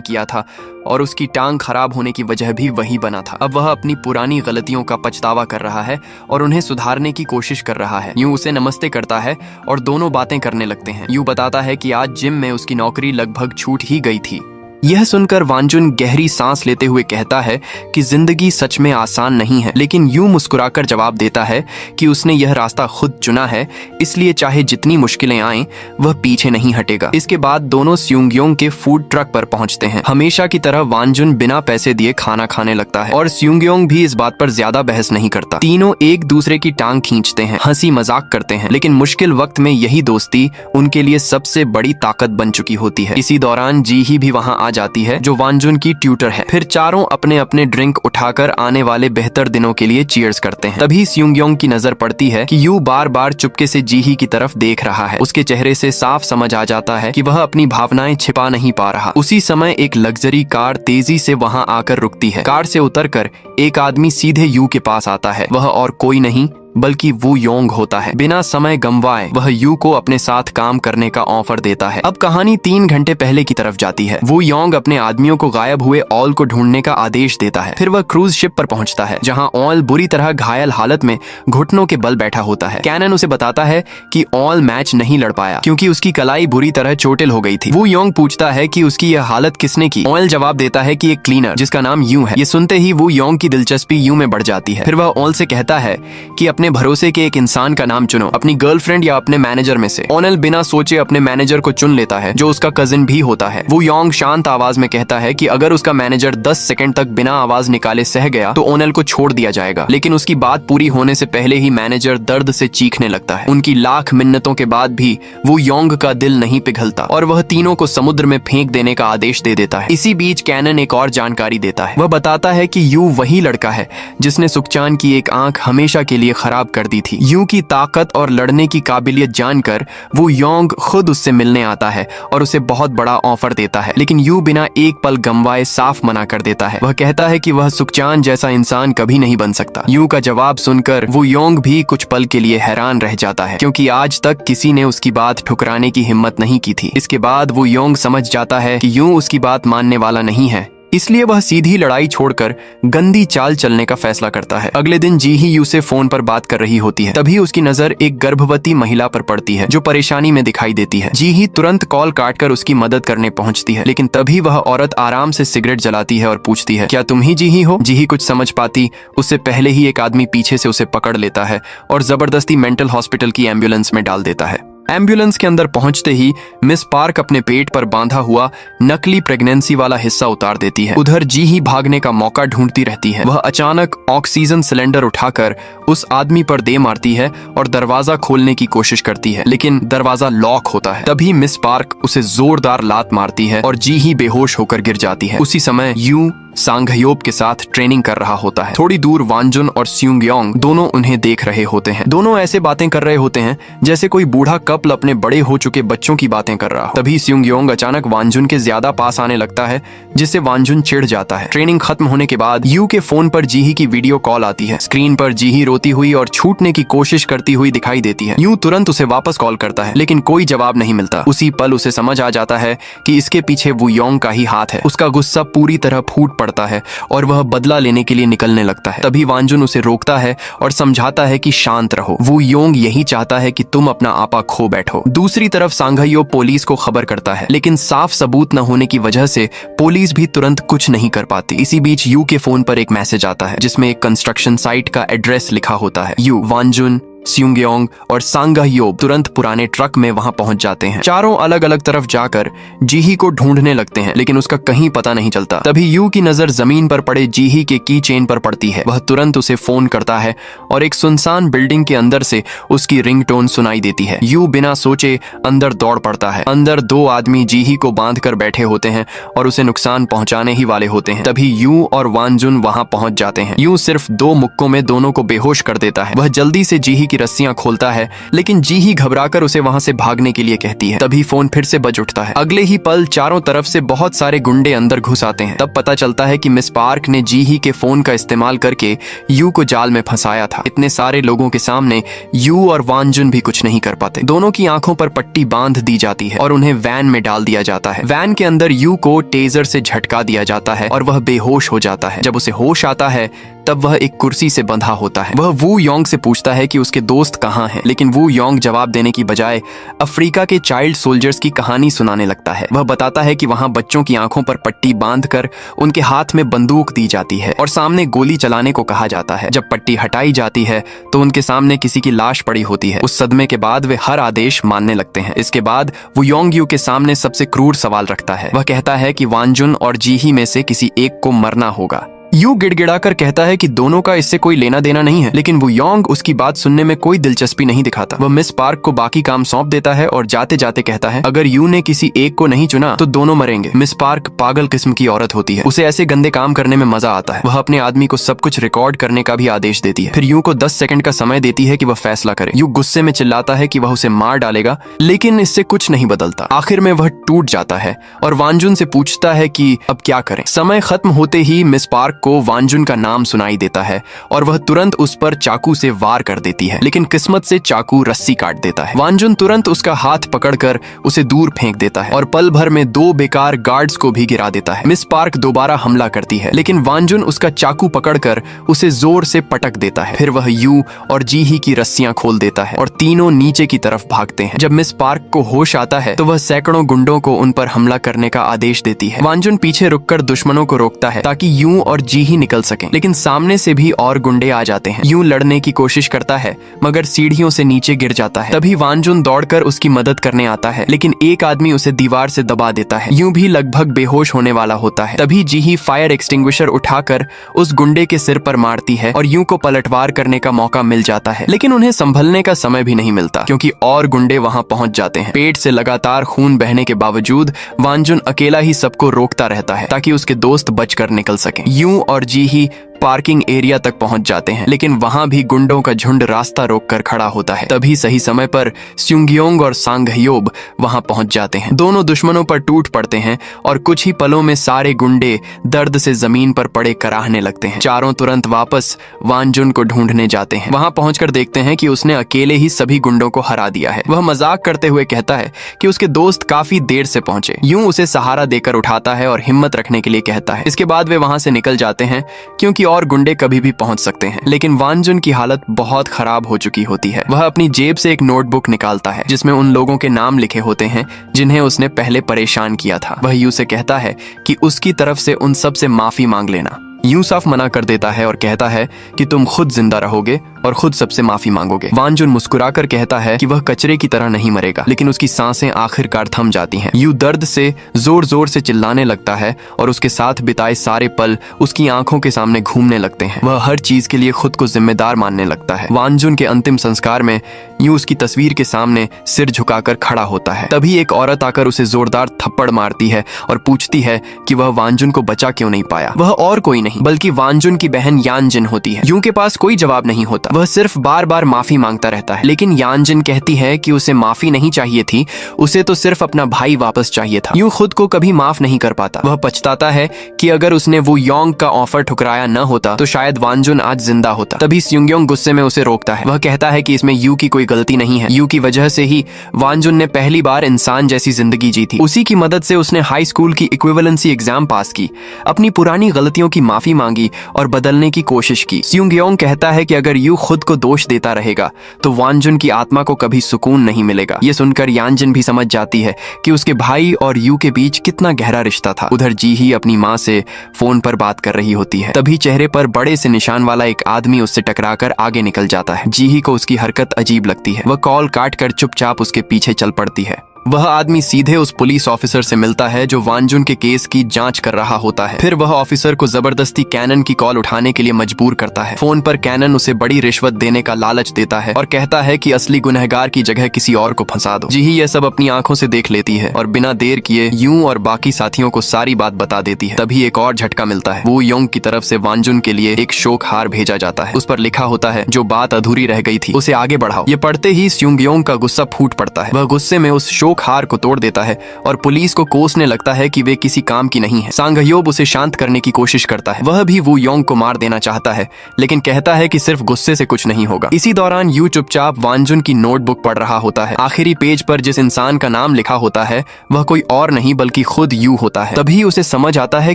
किया था और उसकी टांग खराब होने की वजह भी वही बना था। अब वह अपनी पुरानी गलतियों का पछतावा कर रहा है और उन्हें सुधारने की कोशिश कर रहा है। यूं उसे नमस्ते करता है और दोनों बातें करने लगते हैं। यूं बताता है कि आज जिम में उसकी नौकरी लगभग छूट ही गई थी। यह सुनकर वांजुन गहरी सांस लेते हुए कहता है कि जिंदगी सच में आसान नहीं है, लेकिन यूं मुस्कुराकर जवाब देता है कि उसने यह रास्ता खुद चुना है, इसलिए चाहे जितनी मुश्किलें आएं वह पीछे नहीं हटेगा। इसके बाद दोनों स्यूंगयोंग के फूड ट्रक पर पहुंचते हैं। हमेशा की तरह वांजुन बिना पैसे दिए खाना खाने लगता है और स्यूंगयोंग भी इस बात पर ज्यादा बहस नहीं करता। तीनों एक दूसरे की टांग खींचते हैं, हंसी मजाक करते हैं, लेकिन मुश्किल वक्त में यही दोस्ती उनके लिए सबसे बड़ी ताकत बन चुकी होती है। इसी दौरान जीही भी वहां आ जाती है, जो वांजुन की ट्यूटर है। फिर चारों अपने अपने ड्रिंक उठाकर आने वाले बेहतर दिनों के लिए चीयर्स करते हैं। तभी स्यूंगयोंग की नजर पड़ती है कि यू बार बार चुपके से जीही की तरफ देख रहा है। उसके चेहरे से साफ समझ आ जाता है कि वह अपनी भावनाएं छिपा नहीं पा रहा। उसी समय एक लग्जरी कार तेजी से वहां आकर रुकती है। कार से उतरकर एक आदमी सीधे यू के पास आता है। वह और कोई नहीं बल्कि वू योंग होता है। बिना समय गंवाए वह यू को अपने साथ काम करने का ऑफर देता है। अब कहानी 3 घंटे पहले की तरफ जाती है। वू योंग अपने आदमियों को गायब हुए ऑल को ढूंढने का आदेश देता है। फिर वह क्रूज शिप पर पहुंचता है, जहां ऑल बुरी तरह घायल हालत में घुटनों के बल बैठा होता है। कैनन उसे बताता है कि ऑल मैच नहीं लड़ पाया क्योंकि उसकी कलाई बुरी तरह चोटिल हो गई थी। वू योंग पूछता है कि उसकी यह हालत किसने की। ऑल जवाब देता है कि एक क्लीनर जिसका नाम यू है। ये सुनते ही वू योंग की दिलचस्पी यू में बढ़ जाती है। फिर वह ऑल से कहता है कि अपने भरोसे के एक इंसान का नाम चुनो, अपनी गर्लफ्रेंड या अपने मैनेजर में से। ओनेल बिना सोचे अपने मैनेजर को चुन लेता है, जो उसका कजिन भी होता है। वू योंग शांत आवाज में कहता है कि अगर उसका मैनेजर 10 सेकंड तक बिना आवाज निकाले सह गया तो ओनेल को छोड़ दिया जाएगा। लेकिन उसकी बात पूरी होने से पहले ही मैनेजर दर्द से चीखने लगता है। उनकी लाख मिन्नतों के बाद भी वू योंग का दिल नहीं पिघलता और वह तीनों को समुद्र में फेंक देने का आदेश दे देता है। इसी बीच कैनन एक और जानकारी देता है। वह बताता है कि यू वही लड़का है जिसने सुखचान की एक आंख हमेशा के लिए खराब कर दी थी। यू की ताकत और लड़ने की काबिलियत जानकर वो योंग खुद उससे मिलने आता है और उसे बहुत बड़ा ऑफर देता है, लेकिन यू बिना एक पल गंवाए साफ मना कर देता है। वह कहता है कि वह सुखचान जैसा इंसान कभी नहीं बन सकता। यू का जवाब सुनकर वो योंग भी कुछ पल के लिए हैरान रह जाता है, क्योंकि आज तक किसी ने उसकी बात ठुकराने की हिम्मत नहीं की थी। इसके बाद वो योंग समझ जाता है कि यू उसकी बात मानने वाला नहीं है, इसलिए वह सीधी लड़ाई छोड़कर गंदी चाल चलने का फैसला करता है। अगले दिन जीही यू से फोन पर बात कर रही होती है। तभी उसकी नजर एक गर्भवती महिला पर पड़ती है जो परेशानी में दिखाई देती है। जीही तुरंत कॉल काटकर उसकी मदद करने पहुंचती है, लेकिन तभी वह औरत आराम से सिगरेट जलाती है और पूछती है, क्या तुम ही जीही हो? जीही कुछ समझ पाती उससे पहले ही एक आदमी पीछे से उसे पकड़ लेता है और जबरदस्ती मेंटल हॉस्पिटल की एम्बुलेंस में डाल देता है। एम्बुलेंस के अंदर पहुंचते ही मिस पार्क अपने पेट पर बांधा हुआ नकली प्रेगनेंसी वाला हिस्सा उतार देती है। उधर जीही भागने का मौका ढूंढती रहती है। वह अचानक ऑक्सीजन सिलेंडर उठाकर उस आदमी पर दे मारती है और दरवाजा खोलने की कोशिश करती है, लेकिन दरवाजा लॉक होता है। तभी मिस पार्क उसे जोरदार लात मारती है और जीही बेहोश होकर गिर जाती है। उसी समय यू सांघयोब के साथ ट्रेनिंग कर रहा होता है। थोड़ी दूर वांजुन और स्यूंगयोंग दोनों उन्हें देख रहे होते हैं। दोनों ऐसे बातें कर रहे होते हैं जैसे कोई बूढ़ा कपल अपने बड़े हो चुके बच्चों की बातें कर रहा हो। तभी स्यूंगयोंग अचानक वांजुन के ज्यादा पास आने लगता है, जिससे वांजुन चिढ़ जाता है। ट्रेनिंग खत्म होने के बाद यू के फोन पर जीही की वीडियो कॉल आती है। स्क्रीन पर जीही रोती हुई और छूटने की कोशिश करती हुई दिखाई देती है। यू तुरंत उसे वापस कॉल करता है, लेकिन कोई जवाब नहीं मिलता। उसी पल उसे समझ आ जाता है कि इसके पीछे वू योंग का ही हाथ है। उसका गुस्सा पूरी तरह फूट पड़ता है और वह बदला लेने के लिए निकलने लगता है। तभी वांजुन उसे रोकता है और समझाता है कि शांत रहो, वू योंग यही चाहता है कि तुम अपना आपा खो बैठो। दूसरी तरफ सांघयोब पुलिस को खबर करता है, लेकिन साफ सबूत न होने की वजह से पुलिस भी तुरंत कुछ नहीं कर पाती। इसी बीच यू के फोन पर एक मैसेज आता है जिसमें एक कंस्ट्रक्शन साइट का एड्रेस लिखा होता है। यू, वांजुन, स्युंगयोंग और सांगहयोब तुरंत पुराने ट्रक में वहां पहुंच जाते हैं। चारों अलग अलग तरफ जाकर जीही को ढूंढने लगते हैं, लेकिन उसका कहीं पता नहीं चलता। तभी यू की नजर जमीन पर पड़े जीही के की चेन पर पड़ती है। वह तुरंत उसे फोन करता है और एक सुनसान बिल्डिंग के अंदर से उसकी रिंगटोन सुनाई देती है। यू बिना सोचे अंदर दौड़ पड़ता है। अंदर दो आदमी जीही को बांध कर बैठे होते हैं और उसे नुकसान पहुंचाने ही वाले होते हैं। तभी यू और वानजुन वहां पहुंच जाते हैं। यू सिर्फ 2 मुक्कों में दोनों को बेहोश कर देता है। वह जल्दी से जीही की रस्सियां खोलता है, लेकिन जीही घबराकर उसे वहां से भागने के लिए कहती है। तभी फोन फिर से बज उठता है। अगले ही पल चारों तरफ से बहुत सारे गुंडे अंदर घुस आते हैं। तब पता चलता है कि मिस पार्क ने जीही के फोन का इस्तेमाल करके यू को जाल में फंसाया था। इतने सारे लोगों के सामने यू और वानजुन भी कुछ नहीं कर पाते। दोनों की आंखों पर पट्टी बांध दी जाती है और उन्हें वैन में डाल दिया जाता है। वैन के अंदर यू को टेजर से झटका दिया जाता है और वह बेहोश हो जाता है। जब उसे होश आता है तब वह एक कुर्सी से बंधा होता है। वह वू योंग से पूछता है कि उसके दोस्त कहाँ हैं, लेकिन वू योंग जवाब देने की बजाय अफ्रीका के चाइल्ड सोल्जर्स की कहानी सुनाने लगता है। वह बताता है कि वहां बच्चों की आंखों पर पट्टी बांधकर उनके हाथ में बंदूक दी जाती है और सामने गोली चलाने को कहा जाता है। जब पट्टी हटाई जाती है तो उनके सामने किसी की लाश पड़ी होती है। उस सदमे के बाद वे हर आदेश मानने लगते हैं। इसके बाद वो योंग यू के सामने सबसे क्रूर सवाल रखता है। वह कहता है कि वानजुन और जीही में से किसी एक को मरना होगा। यू गिड़गिड़ाकर कहता है कि दोनों का इससे कोई लेना देना नहीं है, लेकिन वो योंग उसकी बात सुनने में कोई दिलचस्पी नहीं दिखाता। वह मिस पार्क को बाकी काम सौंप देता है और जाते जाते कहता है, अगर यू ने किसी एक को नहीं चुना तो दोनों मरेंगे। मिस पार्क पागल किस्म की औरत होती है। उसे ऐसे गंदे काम करने में मजा आता है। वह अपने आदमी को सब कुछ रिकॉर्ड करने का भी आदेश देती है। फिर यू को 10 सेकंड का समय देती है कि वह फैसला करे। यू गुस्से में चिल्लाता है कि वह उसे मार डालेगा, लेकिन इससे कुछ नहीं बदलता। आखिर में वह टूट जाता है और वानजुन से पूछता है कि अब क्या करें। समय खत्म होते ही मिस पार्क को वानजुन का नाम सुनाई देता है और वह तुरंत उस पर चाकू से वार कर देती है, लेकिन किस्मत से चाकू रस्सी काट देता है। वानजुन तुरंत उसका हाथ पकड़कर उसे दूर फेंक देता है और पल भर में 2 बेकार गार्ड्स को भी गिरा देता है। मिस पार्क दोबारा हमला करती है, लेकिन वानजुन उसका चाकू पकड़कर उसे जोर से पटक देता है। फिर वह यू और जीही की रस्सियां खोल देता है और तीनों नीचे की तरफ भागते हैं। जब मिस पार्क को होश आता है तो वह सैकड़ों गुंडों को उन पर हमला करने का आदेश देती है। वानजुन पीछे रुककर दुश्मनों को रोकता है ताकि यू और जीही निकल सकें, लेकिन सामने से भी और गुंडे आ जाते हैं। यूं लड़ने की कोशिश करता है मगर सीढ़ियों से नीचे गिर जाता है। तभी वानजुन दौड़कर उसकी मदद करने आता है, लेकिन एक आदमी उसे दीवार से दबा देता है। यूं भी लगभग बेहोश होने वाला होता है। तभी जीही फायर एक्सटिंग्विशर उठाकर उस गुंडे के सिर पर मारती है और यूं को पलटवार करने का मौका मिल जाता है, लेकिन उन्हें संभलने का समय भी नहीं मिलता क्योंकि और गुंडे वहां पहुंच जाते हैं। पेट से लगातार खून बहने के बावजूद वानजुन अकेला ही सबको रोकता रहता है ताकि उसके दोस्त बचकर निकल सकें। यूं और जीही पार्किंग एरिया तक पहुंच जाते हैं, लेकिन वहां भी गुंडों का झुंड रास्ता रोककर खड़ा होता है। तभी सही समय पर स्युंगयोंग और सांगहयोब वहां पहुंच जाते हैं। दोनों दुश्मनों पर टूट पड़ते हैं और कुछ ही पलों में सारे गुंडे दर्द से जमीन पर पड़े कराहने लगते हैं। चारों तुरंत वापस वानजुन को ढूंढने जाते हैं। वहां पहुंचकर देखते हैं कि उसने अकेले ही सभी गुंडों को हरा दिया है। वह मजाक करते हुए कहता है कि उसके दोस्त काफी देर से पहुंचे। यूं उसे सहारा देकर उठाता है और हिम्मत रखने के लिए कहता है। इसके बाद वे वहां से निकल जाते हैं क्योंकि और गुंडे कभी भी पहुंच सकते हैं, लेकिन वानजुन की हालत बहुत खराब हो चुकी होती है। वह अपनी जेब से एक नोटबुक निकालता है जिसमें उन लोगों के नाम लिखे होते हैं जिन्हें उसने पहले परेशान किया था। वह यू से कहता है कि उसकी तरफ से उन सब से माफी मांग लेना। यूं साफ मना कर देता है और कहता है कि तुम खुद जिंदा रहोगे और खुद सबसे माफी मांगोगे। वानजुन मुस्कुराकर कहता है कि वह कचरे की तरह नहीं मरेगा, लेकिन उसकी सांसें आखिरकार थम जाती हैं। यू दर्द से जोर जोर से चिल्लाने लगता है और उसके साथ बिताए सारे पल उसकी आंखों के सामने घूमने लगते हैं। वह हर चीज के लिए खुद को जिम्मेदार मानने लगता है। वानजुन के अंतिम संस्कार में यू उसकी तस्वीर के सामने सिर झुकाकर खड़ा होता है। तभी एक औरत आकर उसे जोरदार थप्पड़ मारती है और पूछती है कि वह वानजुन को बचा क्यों नहीं पाया। वह और कोई नहीं बल्कि वानजुन की बहन यानजिन होती है। यू के पास कोई जवाब नहीं होता। वह सिर्फ बार बार माफी मांगता रहता है, लेकिन यानजिन कहती है कि उसे माफी नहीं चाहिए थी, उसे तो सिर्फ अपना भाई वापस चाहिए था। यू खुद को कभी माफ नहीं कर पाता। वह पछताता है कि अगर उसने वो योंग का ऑफर ठुकराया न होता तो शायद वानजुन आज जिंदा होता। तभी स्युंगयोंग गुस्से में उसे रोकता है। वह कहता है कि इसमें यू की कोई गलती नहीं है। यू की वजह से ही वानजुन ने पहली बार इंसान जैसी जिंदगी जी थी। उसी की मदद से उसने हाई स्कूल की इक्विवेलेंसी एग्जाम पास की। अपनी पुरानी गलतियों की माफी माफी मांगी और बदलने की कोशिश की। स्यूंगयोंग कहता है कि अगर यू खुद को दोष देता रहेगा तो वानजुन की आत्मा को कभी सुकून नहीं मिलेगा। ये सुनकर यानजिन भी समझ जाती है कि उसके भाई और यू के बीच कितना गहरा रिश्ता था। उधर जी ही अपनी माँ से फोन पर बात कर रही होती है। तभी चेहरे पर बड़े से निशान वाला एक आदमी उससे टकराकर आगे निकल जाता है। जी ही को उसकी हरकत अजीब लगती है। वह कॉल काट कर चुपचाप उसके पीछे चल पड़ती है। वह आदमी सीधे उस पुलिस ऑफिसर से मिलता है जो वानजुन के केस की जांच कर रहा होता है। फिर वह ऑफिसर को जबरदस्ती कैनन की कॉल उठाने के लिए मजबूर करता है। फोन पर कैनन उसे बड़ी रिश्वत देने का लालच देता है और कहता है कि असली गुनहगार की जगह किसी और को फंसा दो। जी ही यह सब अपनी आंखों से देख लेती है और बिना देर किए यूं और बाकी साथियों को सारी बात बता देती है। तभी एक और झटका मिलता है। वू योंग की तरफ से वानजुन के लिए एक शोक हार भेजा जाता है। उस पर लिखा होता है, जो बात अधूरी रह गई थी उसे आगे बढ़ाओ। ये पढ़ते ही स्यूंगयोंग का गुस्सा फूट पड़ता है। वह गुस्से में उस शोक हार को तोड़ देता है और पुलिस को कोसने लगता है कि वे किसी काम की नहीं है। सांगह्योब उसे शांत करने की कोशिश करता है। वह भी वू योंग को मार देना चाहता है, लेकिन कहता है कि सिर्फ गुस्से से कुछ नहीं होगा। इसी दौरान यू चुपचाप वानजुन की नोटबुक पढ़ रहा होता है। आखिरी पेज पर जिस इंसान का नाम लिखा होता है वह कोई और नहीं बल्कि खुद यू होता है। तभी उसे समझ आता है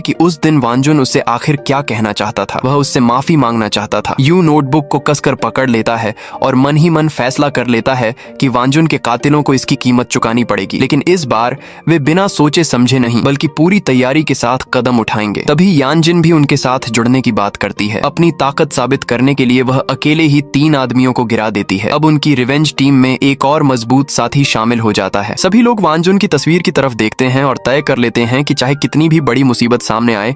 कि उस दिन वानजुन उससे आखिर क्या कहना चाहता था। वह उससे माफी मांगना चाहता था। यू नोटबुक को कसकर पकड़ लेता है और मन ही मन फैसला कर लेता है कि वानजुन के कातिलों को इसकी कीमत चुकानी पड़ेगी। लेकिन इस बार वे बिना सोचे समझे नहीं बल्कि पूरी तैयारी के साथ कदम उठाएंगे। तभी यानजिन भी उनके साथ जुड़ने की बात करती है। अपनी ताकत साबित करने के लिए वह अकेले ही 3 आदमियों को गिरा देती है। अब उनकी रिवेंज टीम में एक और मजबूत साथी शामिल हो जाता है। सभी लोग वानजुन की तस्वीर की तरफ देखते हैं और तय कर लेते हैं कि चाहे कितनी भी बड़ी मुसीबत सामने आए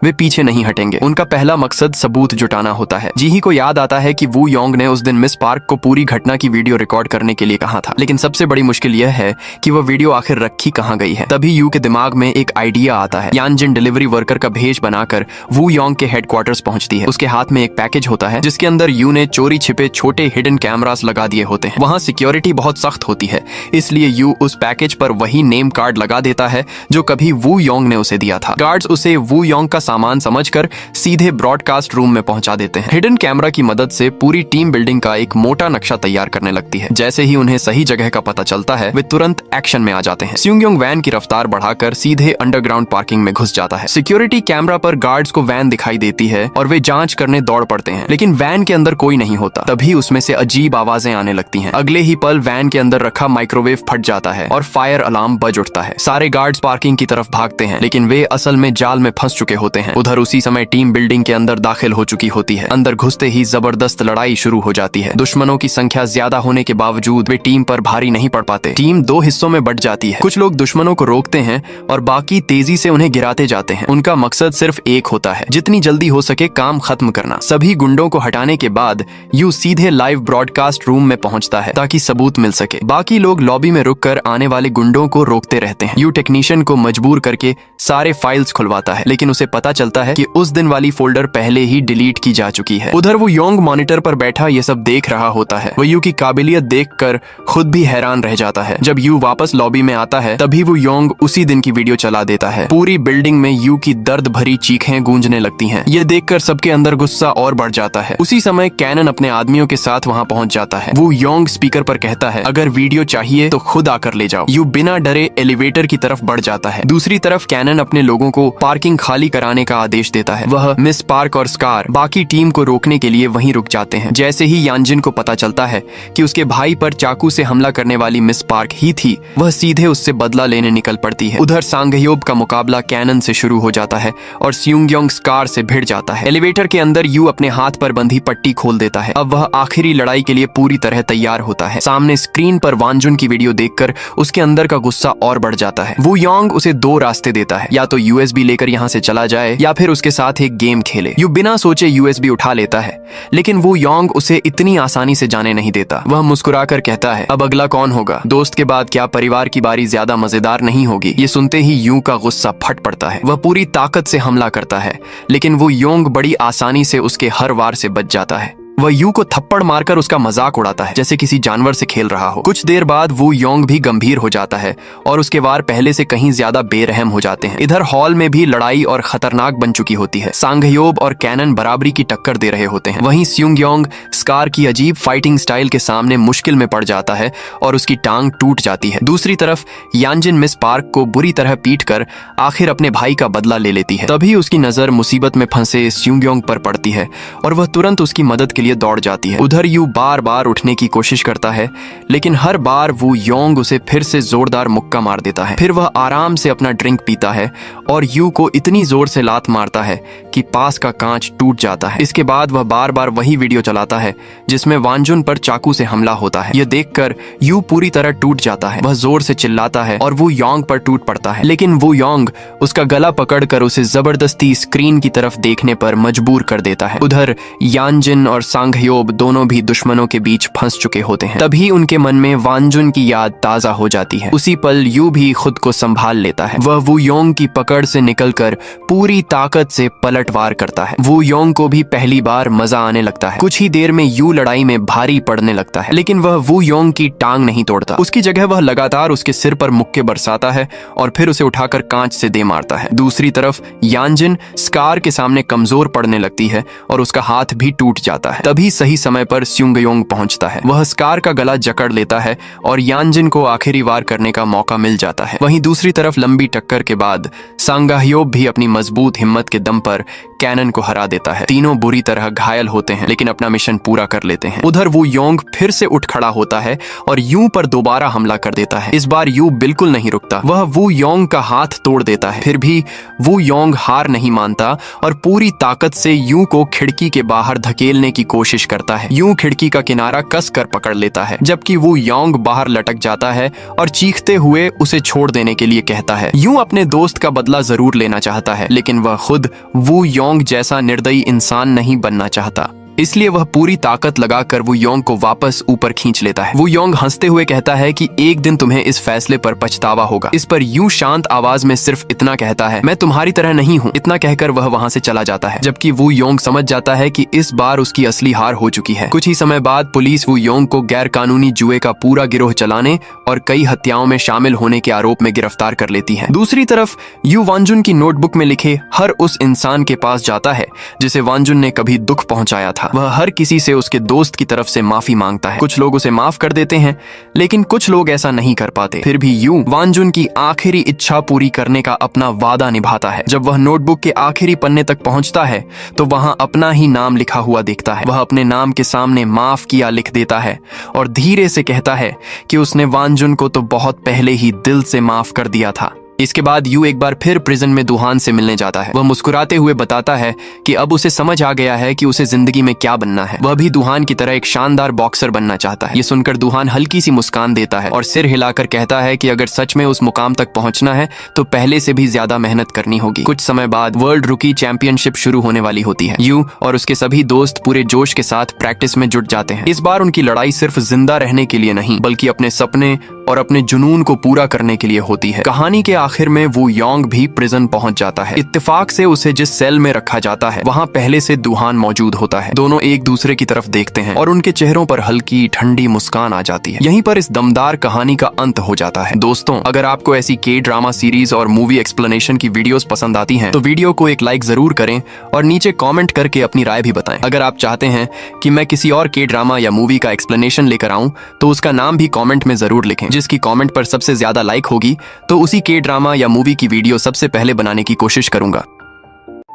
वे पीछे नहीं हटेंगे। उनका पहला मकसद सबूत जुटाना होता है। जी ही को याद आता है कि वू योंग ने उस दिन मिस पार्क को पूरी घटना की वीडियो रिकॉर्ड करने के लिए कहा था, लेकिन सबसे बड़ी मुश्किल यह है कि वह वीडियो आखिर रखी कहाँ गई है। तभी यू के दिमाग में एक आइडिया आता है। यानजिन डिलीवरी वर्कर का भेष बनाकर वू योंग के हेडक्वार्टर्स पहुंचती है। उसके हाथ में एक पैकेज होता है जिसके अंदर यू ने चोरी छिपे छोटे हिडन कैमरास लगा दिए होते हैं। वहां सिक्योरिटी बहुत सख्त होती है, इसलिए यू उस पैकेज पर वही नेम कार्ड लगा देता है जो कभी वू योंग ने उसे दिया था। गार्ड्स उसे वू योंग का सामान समझकर सीधे ब्रॉडकास्ट रूम में पहुंचा देते हैं। हिडन कैमरा की मदद से पूरी टीम बिल्डिंग का एक मोटा नक्शा तैयार करने लगती है। जैसे ही उन्हें सही जगह का पता चलता है वे तुरंत एक्शन में आ जाते हैं। स्यूंगयोंग वैन की रफ्तार बढ़ाकर सीधे अंडरग्राउंड पार्किंग में घुस जाता है। सिक्योरिटी कैमरा पर गार्ड्स को वैन दिखाई देती है और वे जांच करने दौड़ पड़ते हैं, लेकिन वैन के अंदर कोई नहीं होता। तभी उसमें से अजीब आवाजें आने लगती हैं। अगले ही पल वैन के अंदर रखा माइक्रोवेव फट जाता है और फायर अलार्म बज उठता है। सारे गार्ड्स पार्किंग की तरफ भागते हैं, लेकिन वे असल में जाल में फंस चुके होते हैं। उधर उसी समय टीम बिल्डिंग के अंदर दाखिल हो चुकी होती है। अंदर घुसते ही जबरदस्त लड़ाई शुरू हो जाती है। दुश्मनों की संख्या ज्यादा होने के बावजूद वे टीम पर भारी नहीं पड़ पाते। टीम 2 हिस्सों में बंट जाती है। कुछ लोग दुश्मनों को रोकते हैं और बाकी तेजी से उन्हें गिराते जाते हैं। उनका मकसद सिर्फ एक होता है, जितनी जल्दी हो सके काम खत्म करना। सभी गुंडों को हटाने के बाद यू सीधे लाइव ब्रॉडकास्ट रूम में पहुंचता है ताकि सबूत मिल सके। बाकी लोग लॉबी में रुककर आने वाले गुंडों को रोकते रहते हैं। यू टेक्नीशियन को मजबूर करके सारे फाइल्स खुलवाता है, लेकिन उसे पता चलता है कि उस दिन वाली फोल्डर पहले ही डिलीट की जा चुकी है। उधर वो योंग मॉनिटर पर बैठा ये सब देख रहा होता है। वो यू की काबिलियत देखकर खुद भी हैरान रह जाता है। जब यू वापस लॉबी में आता है तभी वो योंग उसी दिन की वीडियो चला देता है। पूरी बिल्डिंग में यू की दर्द भरी चीखें गूंजने लगती हैं। ये देखकर सबके अंदर गुस्सा और बढ़ जाता है। उसी समय कैनन अपने आदमियों के साथ वहां पहुंच जाता है। वो योंग स्पीकर पर कहता है, अगर वीडियो चाहिए तो खुद आकर ले जाओ। यू बिना डरे एलिवेटर की तरफ बढ़ जाता है। दूसरी तरफ कैनन अपने लोगों को पार्किंग खाली कराने का आदेश देता है। वह मिस पार्क और स्कार बाकी टीम को रोकने के लिए वहीं रुक जाते हैं। जैसे ही यानजिन को पता चलता है कि उसके भाई पर चाकू से हमला करने वाली मिस पार्क ही थी, वह सीधे उससे बदला लेने निकल पड़ती है। उधर सांगह्योब का मुकाबला कैनन से शुरू हो जाता है और स्यूंगयोंग स्कार से भिड़ जाता है। एलिवेटर के अंदर यू अपने हाथ पर बंधी पट्टी खोल देता है। अब वह आखिरी लड़ाई के लिए पूरी तरह तैयार होता है। सामने स्क्रीन पर वानजुन की वीडियो देखकर उसके अंदर का गुस्सा और बढ़ जाता है। वू योंग उसे 2 रास्ते देता है, या तो यूएसबी लेकर यहाँ से चला जाए या फिर उसके साथ एक गेम खेले। यू बिना सोचे यूएसबी उठा लेता है, लेकिन वू योंग उसे इतनी आसानी से जाने नहीं देता। वह मुस्कुराकर कहता है, अब अगला कौन होगा? दोस्त के बाद क्या परिवार की बारी ज्यादा मजेदार नहीं होगी? ये सुनते ही यू का गुस्सा फट पड़ता है। वह पूरी ताकत से हमला करता है, लेकिन वो योंग बड़ी आसानी से उसके हर वार से बच जाता है। वह यू को थप्पड़ मारकर उसका मजाक उड़ाता है जैसे किसी जानवर से खेल रहा हो। कुछ देर बाद वू योंग भी गंभीर हो जाता है और उसके वार पहले से कहीं ज्यादा बेरहम हो जाते हैं। इधर हॉल में भी लड़ाई और खतरनाक बन चुकी होती है। सांघयोब और कैनन बराबरी की टक्कर दे रहे होते हैं। वहीं स्युंगयोंग स्कार की अजीब फाइटिंग स्टाइल के सामने मुश्किल में पड़ जाता है और उसकी टांग टूट जाती है। दूसरी तरफ यानजिन मिस पार्क को बुरी तरह पीटकर आखिर अपने भाई का बदला ले लेती है। तभी उसकी नजर मुसीबत में फंसे स्युंगयोंग पर पड़ती है और वह तुरंत उसकी मदद के लिए दौड़ जाती है। उधर यू बार बार उठने की कोशिश करता है लेकिन हर बार वो योंग उसे फिर से जोरदार मुक्का मार देता है। फिर वह आराम से अपना ड्रिंक पीता है और यू को इतनी जोर से लात मारता है कि पास का कांच टूट जाता है। इसके बाद वह बार बार वही वीडियो चलाता है जिसमें वांजुन पर चाकू से हमला होता है। यह देखकर यू पूरी तरह टूट जाता है। वह जोर से चिल्लाता है और वो योंग पर टूट पड़ता है लेकिन वो योंग उसका गला पकड़कर उसे जबरदस्ती स्क्रीन की तरफ देखने पर मजबूर कर देता है। उधर यानजिन और सांघयोब दोनों भी दुश्मनों के बीच फंस चुके होते हैं। तभी उनके मन में वांजुन की याद ताजा हो जाती है। उसी पल यू भी खुद को संभाल लेता है। वह वू योंग की पकड़ से निकलकर पूरी ताकत से पलटवार करता है। वू योंग को भी पहली बार मजा आने लगता है। कुछ ही देर में यू लड़ाई में भारी पड़ने लगता है लेकिन वह वू योंग की टांग नहीं तोड़ता। उसकी जगह वह लगातार उसके सिर पर मुक्के बरसाता है और फिर उसे उठाकर कांच से दे मारता है। दूसरी तरफ यानजिन स्कार के सामने कमजोर पड़ने लगती है और उसका हाथ भी टूट जाता है। तभी सही समय पर स्युंगयोंग पहुंचता है। वह स्कार का गला जकड़ लेता है और यानजिन को आखिरी वार करने का मौका मिल जाता है। वहीं दूसरी तरफ लंबी टक्कर के बाद सांघयोब भी अपनी मजबूत हिम्मत के दम पर कैनन को हरा देता है। तीनों बुरी तरह घायल होते हैं लेकिन अपना मिशन पूरा कर लेते हैं। उधर वू योंग फिर से उठ खड़ा होता है और यू पर दोबारा हमला कर देता है। इस बार यू बिल्कुल नहीं रुकता। वह वू योंग का हाथ तोड़ देता है। फिर भी वू योंग हार नहीं मानता और पूरी ताकत से यू को खिड़की के बाहर धकेलने की कोशिश करता है। यू खिड़की का किनारा कस कर पकड़ लेता है जबकि वू योंग बाहर लटक जाता है और चीखते हुए उसे छोड़ देने के लिए कहता है। यू अपने दोस्त का बदला जरूर लेना चाहता है लेकिन वह खुद वू योंग जैसा निर्दयी इंसान नहीं बनना चाहता, इसलिए वह पूरी ताकत लगाकर वू योंग को वापस ऊपर खींच लेता है। वू योंग हंसते हुए कहता है कि एक दिन तुम्हें इस फैसले पर पछतावा होगा। इस पर यू शांत आवाज में सिर्फ इतना कहता है, मैं तुम्हारी तरह नहीं हूँ। इतना कहकर वह वहाँ से चला जाता है जबकि वू योंग समझ जाता है कि इस बार उसकी असली हार हो चुकी है। कुछ ही समय बाद पुलिस वू योंग को गैर कानूनी जुए का पूरा गिरोह चलाने और कई हत्याओं में शामिल होने के आरोप में गिरफ्तार कर लेती है। दूसरी तरफ यू वांजुन की नोटबुक में लिखे हर उस इंसान के पास जाता है जिसे वांजुन ने कभी दुख पहुंचाया था। वह हर किसी से उसके दोस्त की तरफ से माफी मांगता है। कुछ लोग उसे माफ कर देते हैं लेकिन कुछ लोग ऐसा नहीं कर पाते। फिर भी यू वांजुन की आखिरी इच्छा पूरी करने का अपना वादा निभाता है। जब वह नोटबुक के आखिरी पन्ने तक पहुंचता है तो वहां अपना ही नाम लिखा हुआ देखता है। वह अपने नाम के सामने माफ किया लिख देता है और धीरे से कहता है कि उसने वांजुन को तो बहुत पहले ही दिल से माफ कर दिया था। इसके बाद यू एक बार फिर प्रिजन में दुहान से मिलने जाता है। वह मुस्कुराते हुए बताता है कि अब उसे समझ आ गया है कि उसे जिंदगी में क्या बनना है। वह भी दुहान की तरह एक शानदार बॉक्सर बनना चाहता है। ये सुनकर दुहान हल्की सी मुस्कान देता है और सिर हिलाकर कहता है कि अगर सच में उस मुकाम तक पहुंचना है तो पहले से भी ज्यादा मेहनत करनी होगी। कुछ समय बाद वर्ल्ड रुकी चैंपियनशिप शुरू होने वाली होती है। यू और उसके सभी दोस्त पूरे जोश के साथ प्रैक्टिस में जुट जाते हैं। इस बार उनकी लड़ाई सिर्फ जिंदा रहने के लिए नहीं बल्कि अपने सपने और अपने जुनून को पूरा करने के लिए होती है। कहानी के आखिर में वू योंग भी प्रिजन पहुंच जाता है। इत्तेफाक से उसे जिस सेल में रखा जाता है वहां पहले से दुहान मौजूद होता है। दोनों एक दूसरे की तरफ देखते हैं और उनके चेहरों पर हल्की ठंडी मुस्कान आ जाती है। यहीं पर इस दमदार कहानी का अंत हो जाता है। दोस्तों, अगर आपको ऐसी के ड्रामा सीरीज और मूवी एक्सप्लेनेशन की वीडियोस पसंद आती हैं तो वीडियो को एक लाइक जरूर करें और नीचे कमेंट करके अपनी राय भी बताएं। अगर आप चाहते हैं कि मैं किसी और के ड्रामा या मूवी का एक्सप्लेनेशन लेकर आऊं तो उसका नाम भी कमेंट में जरूर लिखें। जिसकी कमेंट पर सबसे ज्यादा लाइक होगी तो उसी के ड्रामा या मूवी की वीडियो सबसे पहले बनाने की कोशिश करूंगा।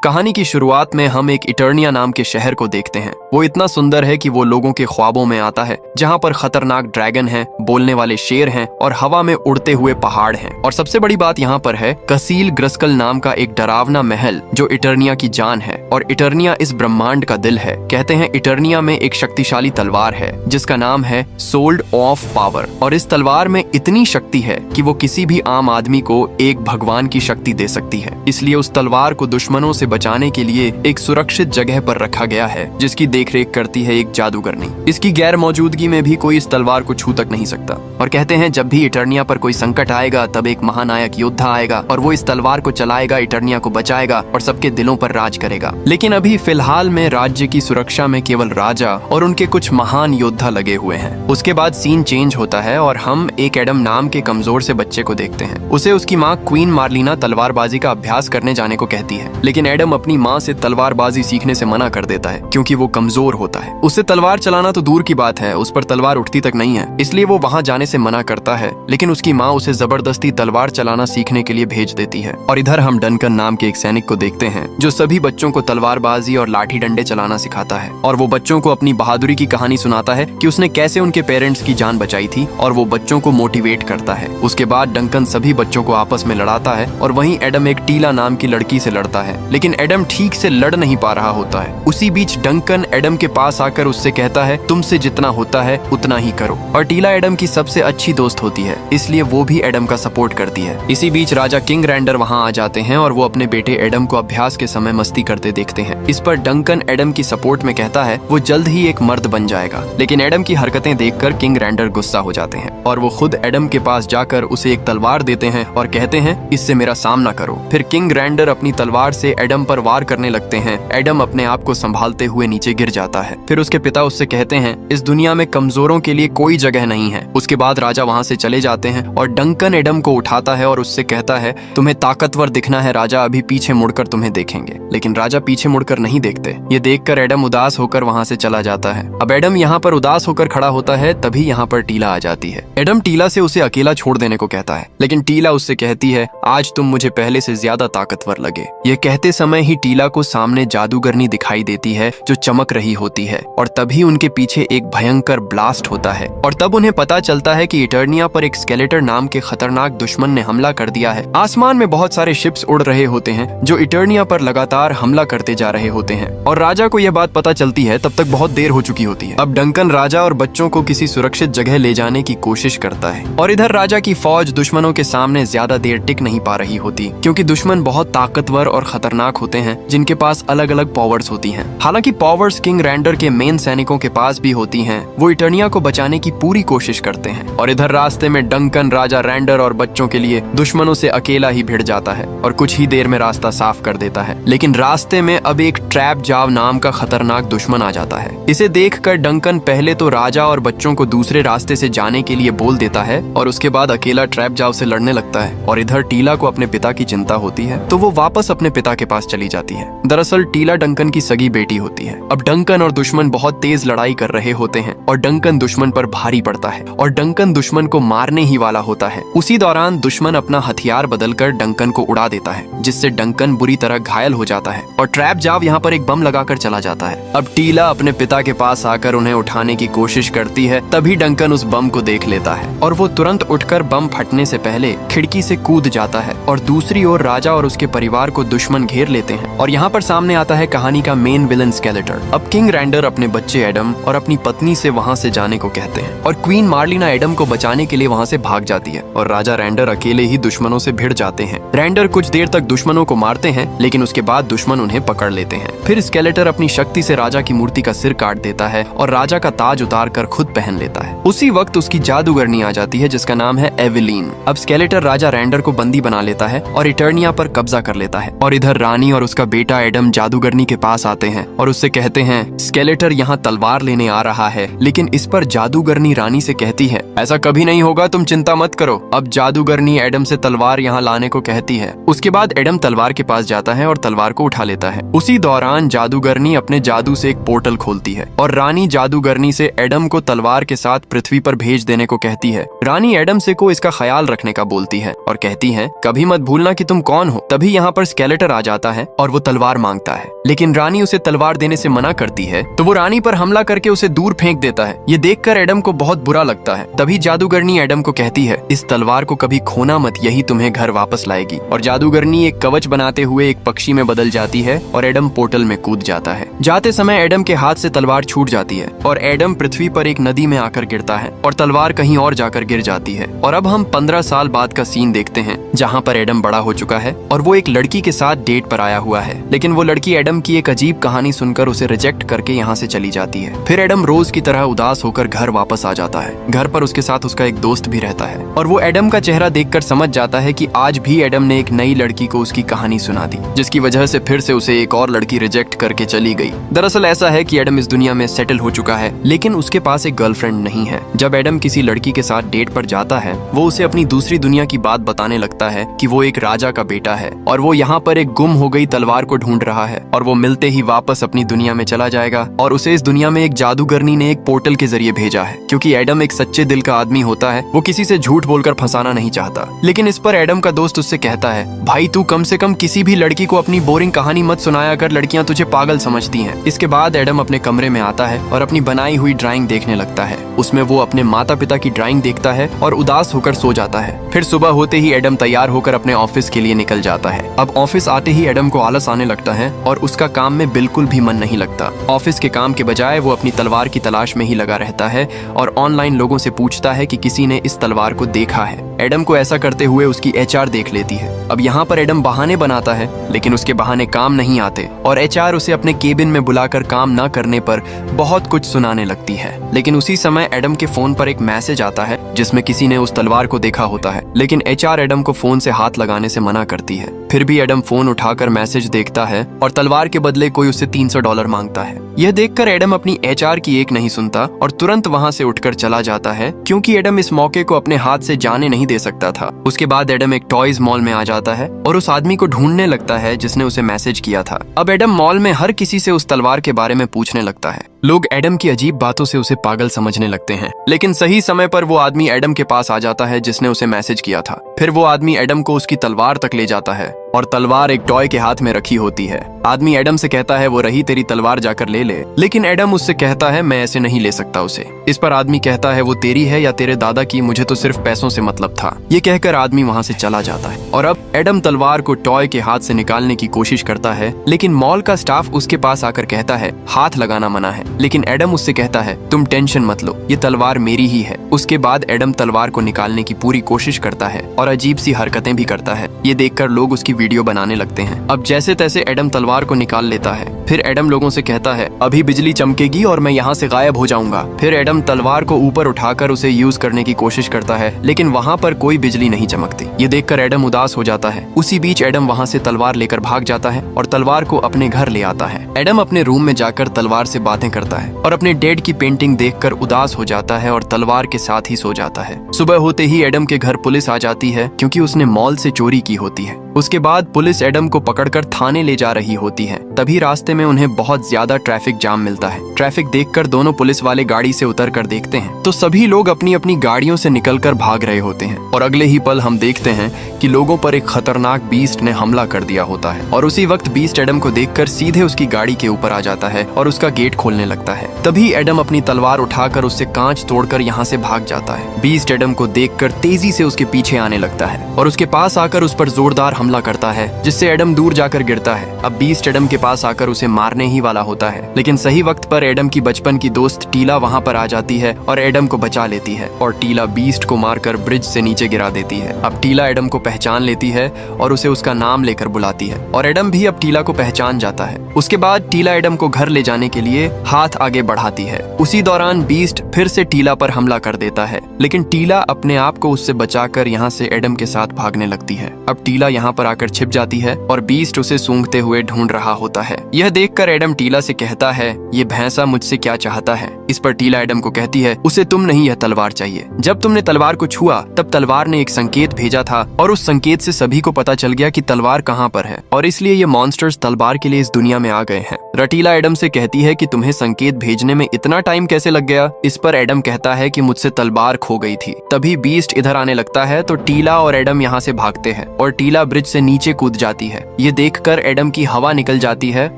कहानी की शुरुआत में हम एक इटर्निया नाम के शहर को देखते हैं। वो इतना सुंदर है कि वो लोगों के ख्वाबों में आता है, जहाँ पर खतरनाक ड्रैगन हैं, बोलने वाले शेर हैं और हवा में उड़ते हुए पहाड़ हैं। और सबसे बड़ी बात यहाँ पर है कसील ग्रस्कल नाम का एक डरावना महल जो इटर्निया की जान है और इटर्निया इस ब्रह्मांड का दिल है। कहते हैं इटर्निया में एक शक्तिशाली तलवार है जिसका नाम है सोल्ड ऑफ पावर और इस तलवार में इतनी शक्ति है कि वो किसी भी आम आदमी को एक भगवान की शक्ति दे सकती है। इसलिए उस तलवार को दुश्मनों से बचाने के लिए एक सुरक्षित जगह पर रखा गया है, जिसकी देखरेख करती है एक जादूगरनी। इसकी गैर मौजूदगी में भी कोई इस तलवार को छू तक नहीं सकता। और कहते हैं जब भी इटर्निया पर कोई संकट आएगा तब एक महानायक योद्धा आएगा और वो इस तलवार को चलाएगा, इटर्निया को बचाएगा और सबके दिलों पर राज करेगा। लेकिन अभी फिलहाल में राज्य की सुरक्षा में केवल राजा और उनके कुछ महान योद्धा लगे हुए हैं। उसके बाद सीन चेंज होता है और हम एक एडम नाम के कमजोर से बच्चे को देखते हैं। उसे उसकी माँ क्वीन मार्लिना तलवारबाजी का अभ्यास करने जाने को कहती है, लेकिन एडम अपनी माँ से तलवारबाजी सीखने से मना कर देता है क्योंकि वो कमजोर होता है। उससे तलवार चलाना तो दूर की बात है, उस पर तलवार उठती तक नहीं है, इसलिए वो वहाँ जाने से मना करता है। लेकिन उसकी माँ उसे जबरदस्ती तलवार चलाना सीखने के लिए भेज देती है। और इधर हम डंकन नाम के एक सैनिक को देखते हैं जो सभी बच्चों को तलवारबाजी और लाठी डंडे चलाना सिखाता है और वो बच्चों को अपनी बहादुरी की कहानी सुनाता है कि उसने कैसे उनके पेरेंट्स की जान बचाई थी और वो बच्चों को मोटिवेट करता है। उसके बाद डंकन सभी बच्चों को आपस में लड़ाता है और वहीं एडम एक टीला नाम की लड़की से लड़ता है, लेकिन एडम ठीक से लड़ नहीं पा रहा होता है। उसी बीच डंकन एडम के पास आकर उससे कहता है तुमसे जितना होता है उतना ही करो। और टीला एडम की सबसे अच्छी दोस्त होती है, इसलिए वो भी एडम का सपोर्ट करती है। इसी बीच राजा किंग रैंडर वहाँ आ जाते हैं और वो अपने बेटे एडम को अभ्यास के समय मस्ती करते देखते हैं। इस पर डंकन एडम की सपोर्ट में कहता है वो जल्द ही एक मर्द बन जाएगा, लेकिन एडम की हरकतें देखकर किंग रैंडर गुस्सा हो जाते हैं और वो खुद एडम के पास जाकर उसे एक तलवार देते हैं और कहते हैं इससे मेरा सामना करो। फिर किंग रैंडर अपनी तलवार से एडम पर वार करने लगते हैं। एडम अपने आप को संभालते हुए नीचे गिर जाता है। फिर उसके पिता उससे कहते हैं इस दुनिया में कमजोरों के लिए कोई जगह नहीं है। उसके बाद राजा वहाँ से चले जाते हैं और डंकन एडम को उठाता है और उससे कहता है तुम्हें ताकतवर दिखना है राजा, अभी पीछे मुड़कर तुम्हें देखेंगे। लेकिन राजा पीछे मुड़कर नहीं देखते। ये देखकर एडम उदास होकर वहाँ से चला जाता है। अब एडम यहाँ पर उदास होकर खड़ा होता है, तभी यहाँ पर टीला आ जाती है। एडम टीला से उसे अकेला छोड़ देने को कहता है, लेकिन टीला उससे कहती है आज तुम मुझे पहले से ज्यादा ताकतवर लगे। ये कहते समय ही टीला को सामने जादूगरनी दिखाई देती है जो चमक रही होती है और तभी उनके पीछे एक भयंकर ब्लास्ट होता है और तब उन्हें पता चलता है कि इटर्निया पर एक स्केलेटर नाम के खतरनाक दुश्मन ने हमला कर दिया है। आसमान में बहुत सारे शिप्स उड़ रहे होते हैं जो इटर्निया पर लगातार हमला करते जा रहे होते हैं और राजा को यह बात पता चलती है तब तक बहुत देर हो चुकी होती है। अब डंकन राजा और बच्चों को किसी सुरक्षित जगह ले जाने की कोशिश करता है और इधर राजा की फौज दुश्मनों के सामने ज्यादा देर टिक नहीं पा रही होती क्योंकि दुश्मन बहुत ताकतवर और खतरनाक होते हैं जिनके पास अलग अलग पावर्स होती हैं। हालांकि पावर्स किंग रैंडर के मेन सैनिकों के पास भी होती हैं, वो इटर्निया को बचाने की पूरी कोशिश करते हैं। और इधर रास्ते में डंकन राजा रैंडर और बच्चों के लिए दुश्मनों से अकेला ही भिड़ जाता है और कुछ ही देर में रास्ता साफ कर देता है। लेकिन रास्ते में अब एक ट्रैप जाव नाम का खतरनाक दुश्मन आ जाता है। इसे देखकर डंकन पहले तो राजा और बच्चों को दूसरे रास्ते से जाने के लिए बोल देता है और उसके बाद अकेला ट्रैप जाव से लड़ने लगता है। और इधर टीला को अपने पिता की चिंता होती है तो वो वापस अपने पिता के पास चली जाती है। दरअसल टीला डंकन की सगी बेटी होती है। अब डंकन और दुश्मन बहुत तेज लड़ाई कर रहे होते हैं और डंकन दुश्मन पर भारी पड़ता है और डंकन दुश्मन को मारने ही वाला होता है। उसी दौरान दुश्मन अपना हथियार बदलकर डंकन को उड़ा देता है, जिससे डंकन बुरी तरह घायल हो जाता है और ट्रैप जाव यहाँ पर एक बम लगाकर चला जाता है। अब टीला अपने पिता के पास आकर उन्हें उठाने की कोशिश करती है, तभी डंकन उस बम को देख लेता है और वो तुरंत उठकर बम फटने से पहले खिड़की से कूद जाता है। और दूसरी ओर राजा और उसके परिवार को दुश्मन घेर लेते हैं और यहाँ पर सामने आता है कहानी का मेन विलन स्केलेटर। अब किंग रैंडर अपने बच्चे एडम और अपनी पत्नी से वहाँ से जाने को कहते हैं और क्वीन मार्लिना एडम को बचाने के लिए वहाँ से भाग जाती है और राजा रैंडर अकेले ही दुश्मनों से भिड़ जाते हैं। रैंडर कुछ देर तक दुश्मनों को मारते हैं, लेकिन उसके बाद दुश्मन उन्हें पकड़ लेते हैं। फिर स्केलेटर अपनी शक्ति से राजा की मूर्ति का सिर काट देता है और राजा का ताज उतार कर खुद पहन लेता है। उसी वक्त उसकी जादूगरनी आ जाती है जिसका नाम है एवेलीन। अब स्केलेटर राजा रैंडर को बंदी बना लेता है और इटर्निया पर कब्जा कर लेता है। और इधर रानी और उसका बेटा एडम जादूगरनी के पास आते हैं और उससे कहते हैं स्केलेटर यहाँ तलवार लेने आ रहा है। लेकिन इस पर जादूगरनी रानी से कहती है ऐसा कभी नहीं होगा, तुम चिंता मत करो। अब जादूगरनी एडम से तलवार यहाँ लाने को कहती है। उसके बाद एडम तलवार के पास जाता है और तलवार को उठा लेता है। उसी दौरान जादूगरनी अपने जादू से एक पोर्टल खोलती है और रानी जादूगरनी से एडम को तलवार के साथ पृथ्वी पर भेज देने को कहती है। रानी एडम से को इसका ख्याल रखने का बोलती है और कहती है कभी मत भूलना कि तुम कौन हो। तभी यहाँ पर स्केलेटर आ जाता है और वो तलवार मांगता है, लेकिन रानी उसे तलवार देने से मना करती है तो वो रानी पर हमला करके उसे दूर फेंक देता है। ये देखकर एडम को बहुत बुरा लगता है। तभी जादूगरनी एडम को कहती है इस तलवार को कभी खोना मत, यही तुम्हें घर वापस लाएगी। और जादूगरनी एक कवच बनाते हुए एक पक्षी में बदल जाती है और एडम पोर्टल में कूद जाता है। जाते समय एडम के हाथ से तलवार छूट जाती है और एडम पृथ्वी पर एक नदी में आकर गिरता है और तलवार कहीं और जाकर गिर जाती है। और अब हम 15 साल बाद का सीन देखते हैं जहाँ पर एडम बड़ा हो चुका है और वो एक लड़की के साथ डेट पर पर आया हुआ है। लेकिन वो लड़की एडम की एक अजीब कहानी सुनकर उसे रिजेक्ट करके यहाँ से चली जाती है। फिर एडम रोज की तरह उदास होकर घर वापस आ जाता है। घर पर उसके साथ उसका एक दोस्त भी रहता है और वो एडम का चेहरा देखकर समझ जाता है कि आज भी एडम ने एक नई लड़की को उसकी कहानी सुना दी, जिसकी वजह से फिर से उसे एक और लड़की रिजेक्ट करके चली गई। दरअसल ऐसा है कि एडम इस दुनिया में सेटल हो चुका है, लेकिन उसके पास एक गर्लफ्रेंड नहीं है। जब एडम किसी लड़की के साथ डेट पर जाता है, वो उसे अपनी दूसरी दुनिया की बात बताने लगता है कि वो एक राजा का बेटा है और वो यहाँ पर एक गुम हो गई तलवार को ढूंढ रहा है और वो मिलते ही वापस अपनी दुनिया में चला जाएगा और उसे इस दुनिया में एक जादूगरनी ने एक पोर्टल के जरिए भेजा है। क्योंकि एडम एक सच्चे दिल का आदमी होता है, वो किसी से झूठ बोलकर फंसाना नहीं चाहता। लेकिन इस पर एडम का दोस्त उससे कहता है, भाई तू कम से कम किसी भी लड़की को अपनी बोरिंग कहानी मत सुनाया कर, लड़कियां तुझे पागल समझती हैं। इसके बाद एडम अपने कमरे में आता है और अपनी बनाई हुई ड्राइंग देखने लगता है। उसमें वो अपने माता पिता की ड्राइंग देखता है और उदास होकर सो जाता है। फिर सुबह होते ही एडम तैयार होकर अपने ऑफिस के लिए निकल जाता है। अब ऑफिस आते ही एडम को आलस आने लगता है और उसका काम में बिल्कुल भी मन नहीं लगता। ऑफिस के काम के बजाय वो अपनी तलवार की तलाश में ही लगा रहता है और ऑनलाइन लोगों से पूछता है कि किसी ने इस तलवार को देखा है। एडम को ऐसा करते हुए उसकी एचआर देख लेती है। अब यहाँ पर एडम बहाने बनाता है, लेकिन उसके बहाने काम नहीं आते और एचआर उसे अपने केबिन में बुलाकर काम न करने पर बहुत कुछ सुनाने लगती है। लेकिन उसी समय एडम के फोन पर एक मैसेज आता है जिसमें किसी ने उस तलवार को देखा होता है। लेकिन एचआर एडम को फोन से हाथ लगाने से मना करती है। फिर भी एडम फोन उठाकर मैसेज देखता है और तलवार के बदले कोई उससे $300 मांगता है। यह देखकर एडम अपनी एचआर की एक नहीं सुनता और तुरंत वहां से उठकर चला जाता है, क्योंकि एडम इस मौके को अपने हाथ से जाने नहीं दे सकता था। उसके बाद एडम एक टॉयज मॉल में आ जाता है और उस आदमी को ढूंढने लगता है जिसने उसे मैसेज किया था। अब एडम मॉल में हर किसी से उस तलवार के बारे में पूछने लगता है। लोग एडम की अजीब बातों से उसे पागल समझने लगते हैं, लेकिन सही समय पर वो आदमी एडम के पास आ जाता है जिसने उसे मैसेज किया था। फिर वो आदमी एडम को उसकी तलवार तक ले जाता है और तलवार एक टॉय के हाथ में रखी होती है। आदमी एडम से कहता है वो रही तेरी तलवार, जाकर ले ले। लेकिन एडम उससे कहता है मैं ऐसे नहीं ले सकता उसे। इस पर आदमी कहता है वो तेरी है या तेरे दादा की, मुझे तो सिर्फ पैसों से मतलब था। ये कहकर आदमी वहाँ से चला जाता है और अब एडम तलवार को टॉय के हाथ से निकालने की कोशिश करता है, लेकिन मॉल का स्टाफ उसके पास आकर कहता है हाथ लगाना मना है। लेकिन एडम उससे कहता है तुम टेंशन मत लो, ये तलवार मेरी ही है। उसके बाद एडम तलवार को निकालने की पूरी कोशिश करता है और अजीब सी हरकतें भी करता है। ये देखकर लोग उसकी वीडियो बनाने लगते हैं। अब जैसे तैसे एडम तलवार को निकाल लेता है। फिर एडम लोगों से कहता है अभी बिजली चमकेगी और मैं यहाँ से गायब हो जाऊंगा। फिर एडम तलवार को ऊपर उठाकर उसे यूज करने की कोशिश करता है, लेकिन वहाँ पर कोई बिजली नहीं चमकती। ये देखकर एडम उदास हो जाता है। उसी बीच एडम वहाँ से तलवार लेकर भाग जाता है और तलवार को अपने घर ले आता है। एडम अपने रूम में जाकर तलवार से बातें करता है और अपने डेड की पेंटिंग देखकर उदास हो जाता है और तलवार के साथ ही सो जाता है। सुबह होते ही एडम के घर पुलिस आ जाती है, क्योंकि उसने मॉल से चोरी की होती है। उसके बाद पुलिस एडम को पकड़कर थाने ले जा रही होती है। तभी रास्ते में उन्हें बहुत ज्यादा ट्रैफिक जाम मिलता है। ट्रैफिक देखकर दोनों पुलिस वाले गाड़ी से उतरकर देखते हैं तो सभी लोग अपनी अपनी गाड़ियों से निकलकर भाग रहे होते हैं और अगले ही पल हम देखते हैं कि लोगों पर एक खतरनाक बीस्ट ने हमला कर दिया होता है। और उसी वक्त बीस्ट एडम को देखकर सीधे उसकी गाड़ी के ऊपर आ जाता है और उसका गेट खोलने लगता है। तभी एडम अपनी तलवार उठाकर उससे कांच तोड़कर यहाँ से भाग जाता है। बीस्ट एडम को देखकर तेजी से उसके पीछे आने लगता है और उसके पास आकर उस पर जोरदार हमला करता है, जिससे एडम दूर जाकर गिरता है। अब बीस्ट एडम के पास आकर उसे मारने ही वाला होता है, लेकिन सही वक्त पर एडम की बचपन की दोस्त टीला वहाँ पर आ जाती है और एडम को बचा लेती है और टीला बीस्ट को मारकर ब्रिज से नीचे गिरा देती है। अब टीला एडम को पहचान लेती है और उसे उसका नाम लेकर बुलाती है और एडम भी अब टीला को पहचान जाता है। उसके बाद टीला एडम को घर ले जाने के लिए हाथ आगे बढ़ाती है। उसी दौरान बीस्ट फिर से टीला पर हमला कर देता है, लेकिन टीला अपने आप को उससे बचाकर यहाँ से एडम के साथ भागने लगती है। अब टीला यहाँ पर आकर छिप जाती है और बीस्ट उसे सूंघते हुए ढूंढ रहा होता है। यह देखकर एडम टीला से कहता है ये भैंसा मुझसे क्या चाहता है। इस पर टीला एडम को कहती है उसे तुम नहीं यह तलवार चाहिए। जब तुमने तलवार को छुआ तब तलवार ने एक संकेत भेजा था और उस संकेत से सभी को पता चल गया कि तलवार कहाँ पर है और इसलिए ये मॉन्स्टर्स तलवार के लिए इस दुनिया में आ गए हैं। रटीला एडम से कहती है कि तुम्हें संकेत भेजने में इतना टाइम कैसे लग गया। इस पर एडम कहता है कि मुझसे तलवार खो गई थी। तभी बीस्ट इधर आने लगता है तो टीला और एडम यहाँ से भागते हैं और टीला ब्रिज से नीचे कूद जाती है। ये देखकर एडम की हवा निकल जाती है,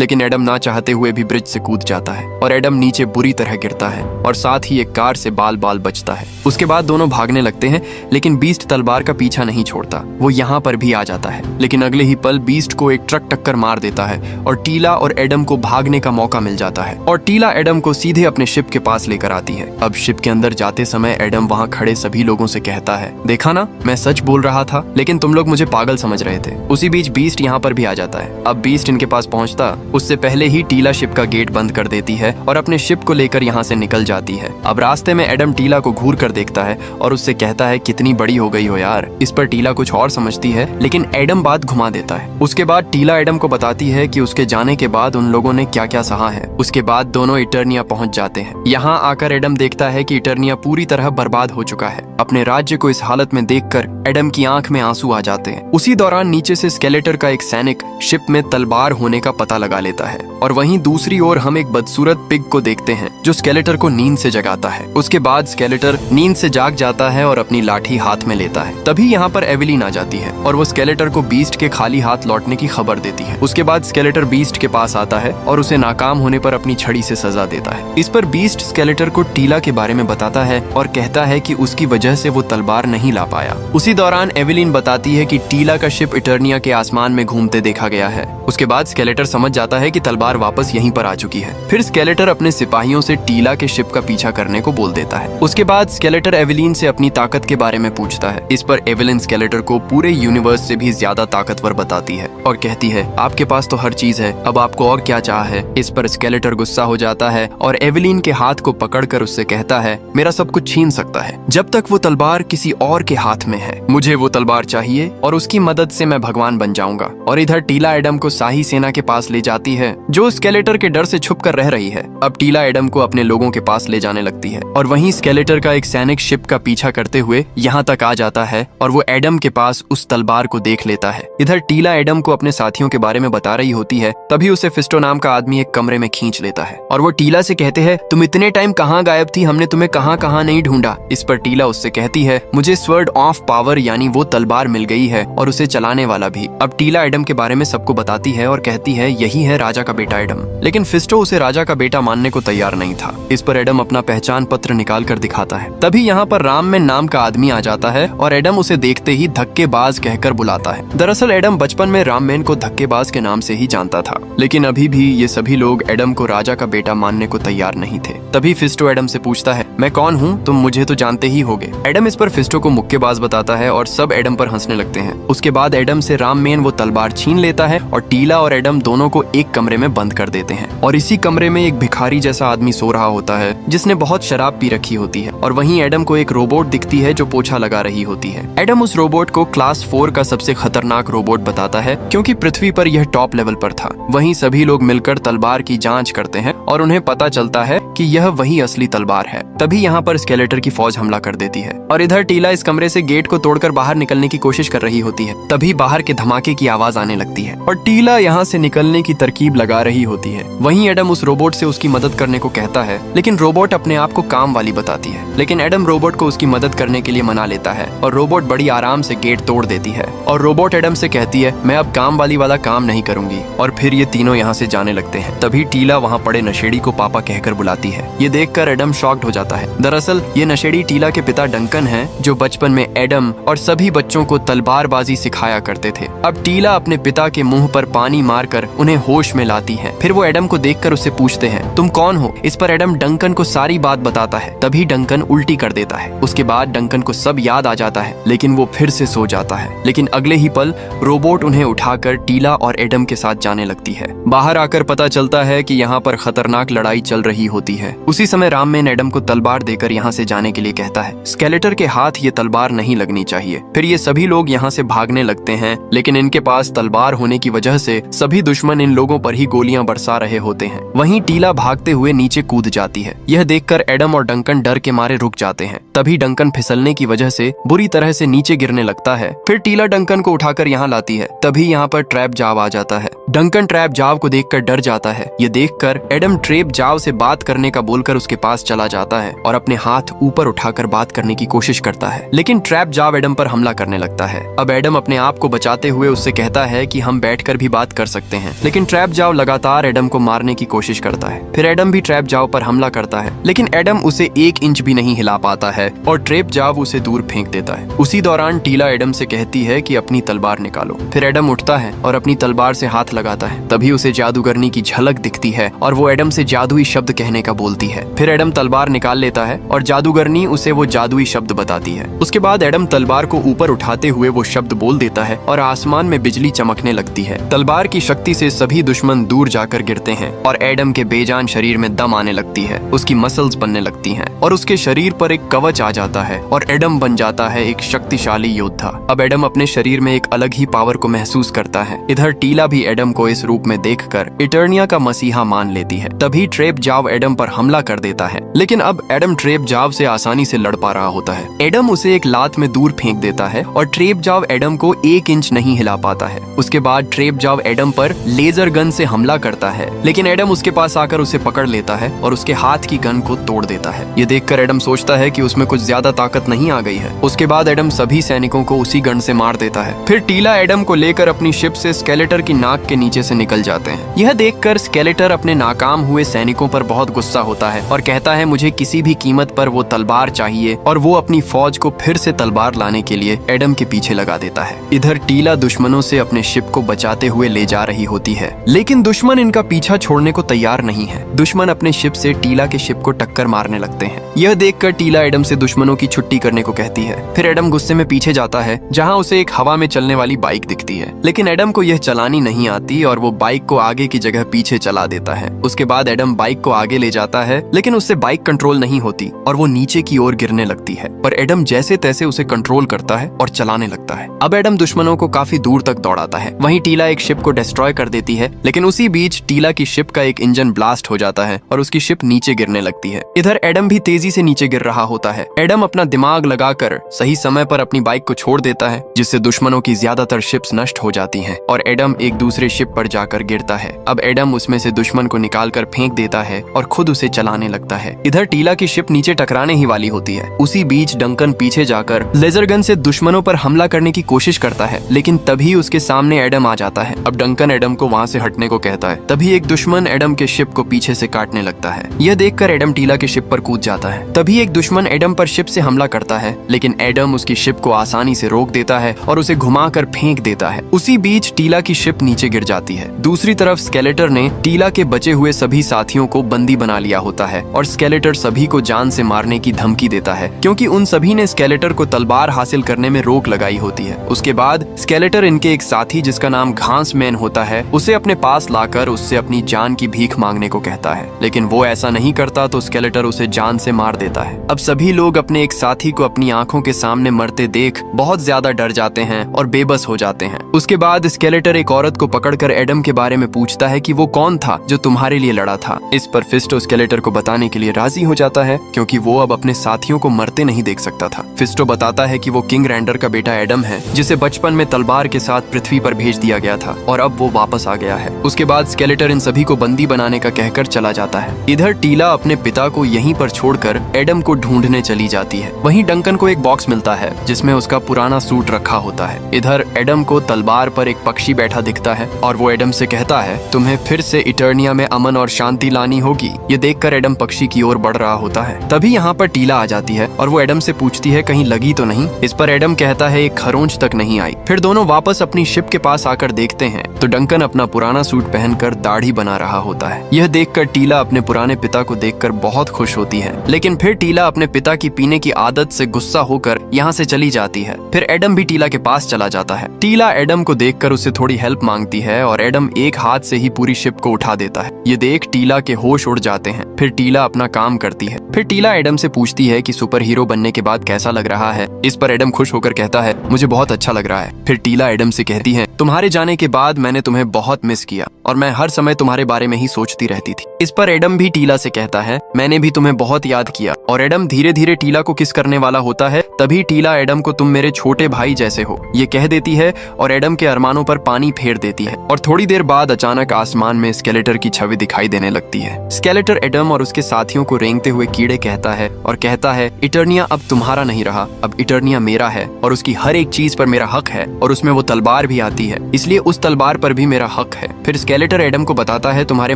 लेकिन एडम ना चाहते हुए भी ब्रिज से कूद जाता है और एडम नीचे बुरी तरह गिरता है और साथ ही एक कार से बाल बाल बचता है। उसके बाद दोनों भागने लगते हैं, लेकिन बीस्ट तलवार का पीछा नहीं छोड़ता। वो यहाँ पर भी आ जाता है, लेकिन अगले ही पल बीस्ट को एक ट्रक टक्कर मार देता है और टीला और एडम को भागने का मौका मिल जाता है और टीला एडम को सीधे अपने शिप के पास लेकर आती है। अब शिप के अंदर जाते समय एडम वहाँ खड़े सभी लोगों से कहता है देखा ना, मैं सच बोल रहा था, लेकिन तुम लोग मुझे पागल समझ रहे रहे थे। उसी बीच बीस्ट यहाँ पर भी आ जाता है। अब बीस्ट इनके पास पहुंचता उससे पहले ही टीला शिप का गेट बंद कर देती है और अपने शिप को लेकर यहाँ से निकल जाती है। अब रास्ते में एडम टीला को घूर कर देखता है और उससे कहता है कितनी बड़ी हो गई हो यार। इस पर टीला कुछ और समझती है, लेकिन एडम बात घुमा देता है। उसके बाद टीला एडम को बताती है कि उसके जाने के बाद उन लोगों ने क्या क्या सहा है। उसके बाद दोनों इटर्निया पहुंच जाते हैं। यहाँ आकर एडम देखता है कि इटर्निया पूरी तरह बर्बाद हो चुका है। अपने राज्य को इस हालत में देखकर एडम की आंख में आंसू आ जाते हैं। उसी दौरान नीचे से स्केलेटर का एक सैनिक शिप में तलवार होने का पता लगा लेता है और वहीं दूसरी ओर हम एक बदसूरत पिग को देखते हैं जो स्केलेटर को नींद से जगाता है। उसके बाद स्केलेटर नींद से जाग जाता है और अपनी लाठी हाथ में लेता है। तभी यहाँ पर एवेलिन आ जाती है और वो स्केलेटर को बीस्ट के खाली हाथ लौटने की खबर देती है। उसके बाद स्केलेटर बीस्ट के पास आता है और उसे नाकाम होने पर अपनी छड़ी से सजा देता है। इस पर बीस्ट स्केलेटर को टीला के बारे में बताता है और कहता है कि उसकी वजह से वो तलवार नहीं ला पाया। उसी दौरान एवेलिन बताती है कि टीला का शिप इटर्निया के आसमान में घूमते देखा गया है। उसके बाद स्केलेटर समझ जाता है कि तलवार वापस यहीं पर आ चुकी है। फिर स्केलेटर अपने सिपाहियों से टीला के शिप का पीछा करने को बोल देता है। उसके बाद स्केलेटर एवेलिन से अपनी ताकत के बारे में पूछता है। इस पर एवेलिन स्केलेटर को पूरे यूनिवर्स से भी ज्यादा ताकतवर बताती है और कहती है आपके पास तो हर चीज है, अब आपको और क्या चाह है। इस पर स्केलेटर गुस्सा हो जाता है और एवेलिन के हाथ को पकड़कर उससे कहता है मेरा सब कुछ छीन सकता है जब तक वो तलवार किसी और के हाथ में है। मुझे वो तलवार चाहिए और उसकी मदद से मैं भगवान बन जाऊंगा। और इधर टीला एडम को शाही सेना के पास ले जाती है जो स्केलेटर के डर से छुप कर रह रही है। अब टीला एडम को अपने लोगों के पास ले जाने लगती है और वहीं स्केलेटर का एक सैनिक शिप का पीछा करते हुए यहाँ तक आ जाता है और वो एडम के पास उस तलवार को देख लेता है। इधर टीला एडम को अपने साथियों के बारे में बता रही होती है, तभी उसे फिस्टो नाम का आदमी एक कमरे में खींच लेता है और वो टीला से कहते हैं तुम इतने टाइम कहाँ गायब थी, हमने तुम्हें कहाँ कहाँ नहीं ढूंढा। इस पर टीला उससे कहती है मुझे स्वर्ड ऑफ पावर यानी वो तलवार मिल गई है और उसे चलाने वाला भी। अब टीला एडम के बारे में सबको बताती है और कहती है यही है राजा का बेटा एडम। लेकिन फिस्टो उसे राजा का बेटा मानने को तैयार नहीं था। इस पर एडम अपना पहचान पत्र निकाल कर दिखाता है। तभी यहाँ पर राममैन नाम का आदमी आ जाता है और एडम उसे देखते ही धक्केबाज कहकर बुलाता है। दरअसल एडम बचपन में राममैन को धक्केबाज के नाम से ही जानता था, लेकिन अभी भी ये सभी लोग एडम को राजा का बेटा मानने को तैयार नहीं थे। तभी फिस्टो एडम से पूछता है मैं कौन हूँ, तुम मुझे तो जानते ही होगे। एडम इस पर फिस्टो को मुक्केबाज बताता है और सब एडम पर हंसने लगते हैं। उसके बाद एडम से राममैन वो तलवार छीन लेता है और टीला और एडम दोनों को एक कमरे में बंद कर देते हैं और इसी कमरे में एक भिखारी जैसा आदमी सो रहा होता है जिसने बहुत शराब पी रखी होती है। और वहीं एडम को एक रोबोट दिखती है जो पोछा लगा रही होती है। एडम उस रोबोट को क्लास 4 का सबसे खतरनाक रोबोट बताता है क्योंकि पृथ्वी पर यह टॉप लेवल पर था। वहीं सभी लोग मिलकर तलवार की जांच करते हैं और उन्हें पता चलता है कि यह वही असली तलवार है। तभी यहाँ पर स्केलेटर की फौज हमला कर देती है और इधर टीला इस कमरे से गेट को तोड़कर बाहर निकलने की कोशिश कर रही होती है। तभी बाहर के धमाके की आवाज आने लगती है और टीला यहाँ से निकलने की तरकीब लगा रही होती है। वहीं एडम उस रोबोट से उसकी मदद करने को कहता है, लेकिन रोबोट अपने आप को काम वाली बताती है। लेकिन एडम रोबोट को उसकी मदद करने के लिए मना लेता है और रोबोट बड़ी आराम से गेट तोड़ देती है और रोबोट एडम से कहती है मैं अब काम वाली वाला काम नहीं करूंगी। और फिर ये तीनों यहाँ से जाने लगते हैं। तभी टीला वहाँ पड़े नशेड़ी को पापा कहकर बुलाती है। ये देखकर एडम शॉक्ड हो जाता है। दरअसल ये नशेड़ी टीला के पिता डंकन है जो बचपन में एडम और सभी बच्चों को तलवारबाजी सिखाया करते थे। अब टीला अपने पिता के मुंह पर पानी मारकर उन्हें होश में लाती है। फिर वो एडम को देखकर उससे पूछते हैं तुम कौन हो। इस पर एडम डंकन को सारी बात बताता है। तभी डंकन उल्टी कर देता है। उसके बाद डंकन को सब याद आ जाता है, लेकिन वो फिर से सो जाता है। लेकिन अगले ही पल रोबोट उन्हें उठाकर टीला और एडम के साथ जाने लगती है। बाहर आकर पता चलता है कि यहाँ पर खतरनाक लड़ाई चल रही होती है। उसी समय राममैन एडम को तलवार देकर यहाँ से जाने के लिए कहता है। स्केलेटर के हाथ ये तलवार नहीं लगनी चाहिए। फिर ये सभी लोग यहाँ से भागने लगते हैं, लेकिन इनके पास तलवार होने की वजह से सभी दुश्मन इन लोगों पर ही गोलियां बरसा रहे होते हैं। वहीं टीला भागते हुए नीचे कूद जाती है। यह देखकर एडम और डंकन डर के मारे रुक जाते हैं। तभी डंकन फिसलने की वजह से बुरी तरह से नीचे गिरने लगता है। फिर टीला डंकन को उठाकर यहाँ लाती है। तभी यहाँ पर ट्रैप जाव आ जाता है। डंकन ट्रैप जाव को देखकर डर जाता है। ये देखकर एडम ट्रैप जाव से बात करने का बोलकर उसके पास चला जाता है और अपने हाथ ऊपर उठाकर बात करने की कोशिश करता है, लेकिन ट्रैप जाव एडम पर हमला करने लगता है। अब एडम अपने आप को बचाते हुए उससे कहता है कि हम बैठकर भी बात कर सकते हैं, लेकिन ट्रैप जाव लगातार एडम को मारने की कोशिश करता है। फिर एडम भी ट्रैप जाव पर हमला करता है, लेकिन एडम उसे 1 इंच भी नहीं हिला पाता है और ट्रैप जाव उसे दूर फेंक देता है। उसी दौरान टीला एडम से कहती है कि अपनी तलवार निकालो। फिर एडम उठता है और अपनी तलवार से हाथ लगाता है। तभी उसे जादूगरनी की झलक दिखती है और वो एडम से जादुई शब्द कहने का बोलती है। फिर एडम तलवार निकाल लेता है और जादूगरनी उसे वो जादुई शब्द बताती है। उसके बाद एडम तलवार को ऊपर उठाते हुए वो शब्द बोल देता है और आसमान में बिजली चमकने लगती है। तलवार की शक्ति से सभी दुश्मन दूर जाकर गिरते हैं और एडम के बेजान शरीर में दम आने लगती है। उसकी मसल्स बनने लगती हैं और उसके शरीर पर एक कवच आ जाता है और एडम बन जाता है एक शक्तिशाली योद्धा। अब एडम अपने शरीर में एक अलग ही पावर को महसूस करता है। इधर टीला भी एडम को इस रूप में देखकर इटर्निया का मसीहा मान लेती है। तभी ट्रेप जाव एडम पर हमला कर देता है, लेकिन अब एडम ट्रेप जाव से आसानी से लड़ पा रहा होता है। एडम उसे एक लात में दूर फेंक देता है और ट्रेप जाव एडम को 1 इंच नहीं हिला पाता है। उसके बाद ट्रेप जाव एडम पर लेजर गन से हमला करता है, लेकिन एडम उसके पास आकर उसे पकड़ लेता है और उसके हाथ की गन को तोड़ देता है। ये देखकर एडम सोचता है कि उसमें कुछ ज्यादा ताकत नहीं आ गई है। उसके बाद एडम सभी सैनिकों को उसी गन से मार देता है। फिर टीला एडम को लेकर अपनी शिप से स्केलेटर की नाक के नीचे से निकल जाते हैं। यह देखकर स्केलेटर अपने नाकाम हुए सैनिकों पर बहुत गुस्सा होता है और कहता है मुझे किसी भी कीमत पर वो तलवार चाहिए, और वो अपनी फौज को फिर से तलवार लाने के लिए एडम के पीछे लगा देता है। इधर टीला दुश्मनों से अपने शिप को बचाते हुए ले जा रही होती है, लेकिन दुश्मन इनका पीछा छोड़ने को तैयार नहीं है। दुश्मन अपने शिप से टीला के शिप को टक्कर मारने लगते हैं। यह देखकर टीला एडम से दुश्मनों की छुट्टी करने को कहती है। फिर एडम गुस्से में पीछे जाता है, जहां उसे एक हवा में चलने वाली बाइक दिखती है, लेकिन एडम को यह चलानी नहीं आती और वो बाइक को आगे की जगह पीछे चला देता है। उसके बाद एडम बाइक को आगे ले जाता है, लेकिन उससे बाइक कंट्रोल नहीं होती और वो नीचे की ओर गिरने लगती है, पर एडम जैसे तैसे उसे कंट्रोल करता है और चलाने लगता है। अब एडम दुश्मनों को काफी दूर तक दौड़ाता है। वहीं टीला एक शिप को डिस्ट्रॉय कर देती है, लेकिन उसी बीच टीला की शिप का एक इंजन ब्लास्ट हो जाता है और उसकी शिप नीचे गिरने लगती है। इधर एडम भी तेजी से नीचे गिर रहा होता है। एडम अपना दिमाग लगाकर सही समय पर अपनी बाइक को छोड़ देता है, जिससे दुश्मनों की ज्यादातर शिप्स नष्ट हो जाती हैं और एडम एक दूसरे शिप पर जाकर गिरता है। अब एडम उसमें से दुश्मन को निकालकर फेंक देता है और खुद उसे चलाने लगता है। इधर टीला की शिप नीचे टकराने ही वाली होती है। उसी बीच डंकन पीछे जाकर लेजर गन से दुश्मनों पर हमला करने की कोशिश करता है, लेकिन तभी उसके सामने एडम आ जाता है। अब डंकन एडम को वहाँ से हटने को कहता है। तभी एक दुश्मन एडम के शिप को पीछे से काटने लगता है। यह देखकर एडम टीला के शिप पर कूद जाता है। तभी एक दुश्मन एडम पर शिप से हमला करता है, लेकिन एडम उसकी शिप को आसानी से रोक देता है और उसे घुमाकर फेंक देता है। उसी बीच टीला की शिप नीचे गिर जाती है। दूसरी तरफ स्केलेटर ने टीला के बचे हुए सभी साथियों को बंदी बना लिया होता है और स्केलेटर सभी को जान से मारने की धमकी देता है, क्योंकि उन सभी ने स्केलेटर को तलवार हासिल करने में रोक लगाई होती है। उसके बाद स्केलेटर इनके एक साथी जिसका नाम घास मैन होता है, उसे अपने पास लाकर उससे अपनी जान की भीख मांगने को कहता है, लेकिन वो ऐसा नहीं करता तो स्केलेटर उसे जान से मार देता है। अब सभी लोग अपने एक साथी को अपनी आंखों के सामने मरते देख बहुत ज्यादा डर जाते हैं और बेबस हो जाते हैं। उसके बाद स्केलेटर एक औरत को पकड़कर एडम के बारे में पूछता है कि वो कौन था जो तुम्हारे लिए लड़ा था। इस पर फिस्टो स्केलेटर को बताने के लिए राजी हो जाता है, क्योंकि वो अब अपने साथियों को मरते नहीं देख सकता था। फिस्टो बताता है कि वो किंग रैंडर का बेटा एडम है, जिसे बचपन में तलवार के साथ पृथ्वी पर भेज दिया गया था और अब वो वापस आ गया है। उसके बाद स्केलेटर इन सभी को बंदी बनाने का कहकर चला जाता है। इधर टीला अपने पिता को यहीं पर छोड़कर एडम को ढूंढने चली जाती है। वहीं डंकन को एक बॉक्स मिलता है जिसमें उसका पुराना सूट रखा होता है। इधर एडम को तलवार पर एक पक्षी बैठा दिखता है और वो एडम से कहता है तुम्हें फिर से इटर्निया में अमन और शांति लानी होगी। ये देखकर एडम पक्षी की ओर बढ़ रहा होता है। तभी यहाँ पर टीला आ जाती है और वो एडम से पूछती है कहीं लगी तो नहीं। इस पर एडम कहता है एक खरोंच तक नहीं आई। फिर दोनों वापस अपनी शिप के पास आकर देखते हैं तो डंकन अपना पुराना सूट पहनकर दाढ़ी बना रहा होता है। यह देखकर टीला अपने पुराने पिता को देखकर बहुत खुश होती है, लेकिन फिर टीला अपने पिता की पीने की आदत से गुस्सा होकर यहाँ से चली जाती है। फिर एडम भी टीला के पास चला जाता है। टीला एडम को देखकर उससे थोड़ी हेल्प मांगती है और एडम एक हाथ से ही पूरी शिप को उठा देता है। ये देख टीला के होश उड़ जाते हैं। फिर टीला अपना काम करती है। फिर टीला एडम से पूछती है कि सुपर हीरो बनने के बाद कैसा लग रहा है। इस पर एडम खुश होकर कहता है मुझे बहुत अच्छा लग रहा है। फिर टीला एडम से कहती है तुम्हारे जाने के बाद मैंने तुम्हें बहुत मिस किया और मैं हर समय तुम्हारे बारे में ही सोचती रहती थी। इस पर एडम भी टीला से कहता है मैंने भी तुम्हें बहुत याद किया, और एडम धीरे धीरे टीला को किस करने वाला होता है। तभी टीला एडम को तुम मेरे छोटे भाई जैसे हो ये कह देती है और एडम के अरमानों पर पानी फेर देती है। और थोड़ी देर बाद अचानक आसमान में स्केलेटर की छवि दिखाई देने लगती है। स्केलेटर एडम और उसके साथियों को रेंगते हुए कीड़े कहता है और कहता है इटर्निया अब तुम्हारा नहीं रहा, अब इटर्निया मेरा है और उसकी हर एक चीज पर मेरा हक है। और उसमें वो तलवार भी आती है है, इसलिए उस तलवार पर भी मेरा हक है। फिर स्केलेटर एडम को बताता है तुम्हारे